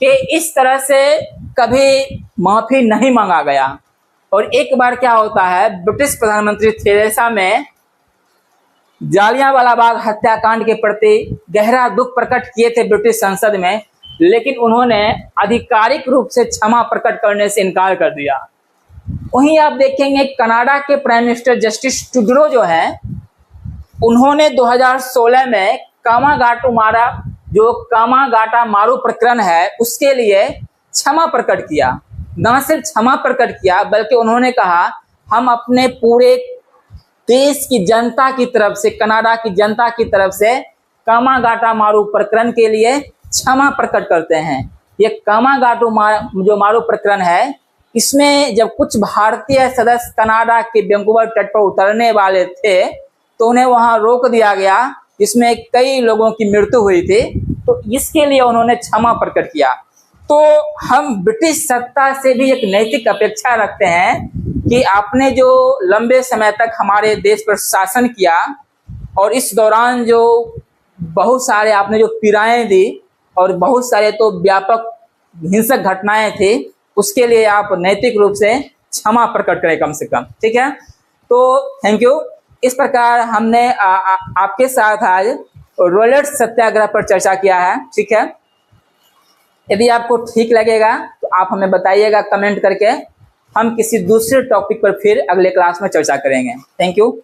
कि इस तरह से कभी माफी नहीं मांगा गया। और एक बार क्या होता है, ब्रिटिश प्रधानमंत्री थेरेसा में जालियांवाला बाग हत्याकांड के प्रति गहरा दुख प्रकट किए थे ब्रिटिश संसद में, लेकिन उन्होंने आधिकारिक रूप से क्षमा प्रकट करने से इनकार कर दिया। वहीं आप देखेंगे कनाडा के प्राइम मिनिस्टर जस्टिस ट्रूडो जो है, उन्होंने 2016 में कामागाटा मारू प्रकरण है उसके लिए क्षमा प्रकट किया। न सिर्फ क्षमा प्रकट किया बल्कि उन्होंने कहा हम अपने पूरे देश की जनता की तरफ से, कनाडा की जनता की तरफ से कामागाटा मारू प्रकरण के लिए क्षमा प्रकट करते हैं। ये कामागाटू जो मारू प्रकरण है, इसमें जब कुछ भारतीय सदस्य कनाडा के वैंकूवर तट पर उतरने वाले थे तो उन्हें वहां रोक दिया गया, जिसमें कई लोगों की मृत्यु हुई थी। तो इसके लिए उन्होंने क्षमा प्रकट किया। तो हम ब्रिटिश सत्ता से भी एक नैतिक अपेक्षा रखते हैं कि आपने जो लंबे समय तक हमारे देश पर शासन किया और इस दौरान जो बहुत सारे आपने जो पीड़ाएं दी और बहुत सारे तो व्यापक हिंसक घटनाएं थी, उसके लिए आप नैतिक रूप से क्षमा प्रकट करें कम से कम। ठीक है, तो थैंक यू। इस प्रकार हमने आपके साथ आज रॉयलेट सत्याग्रह पर चर्चा किया है। ठीक है, यदि आपको ठीक लगेगा तो आप हमें बताइएगा कमेंट करके। हम किसी दूसरे टॉपिक पर फिर अगले क्लास में चर्चा करेंगे। Thank you.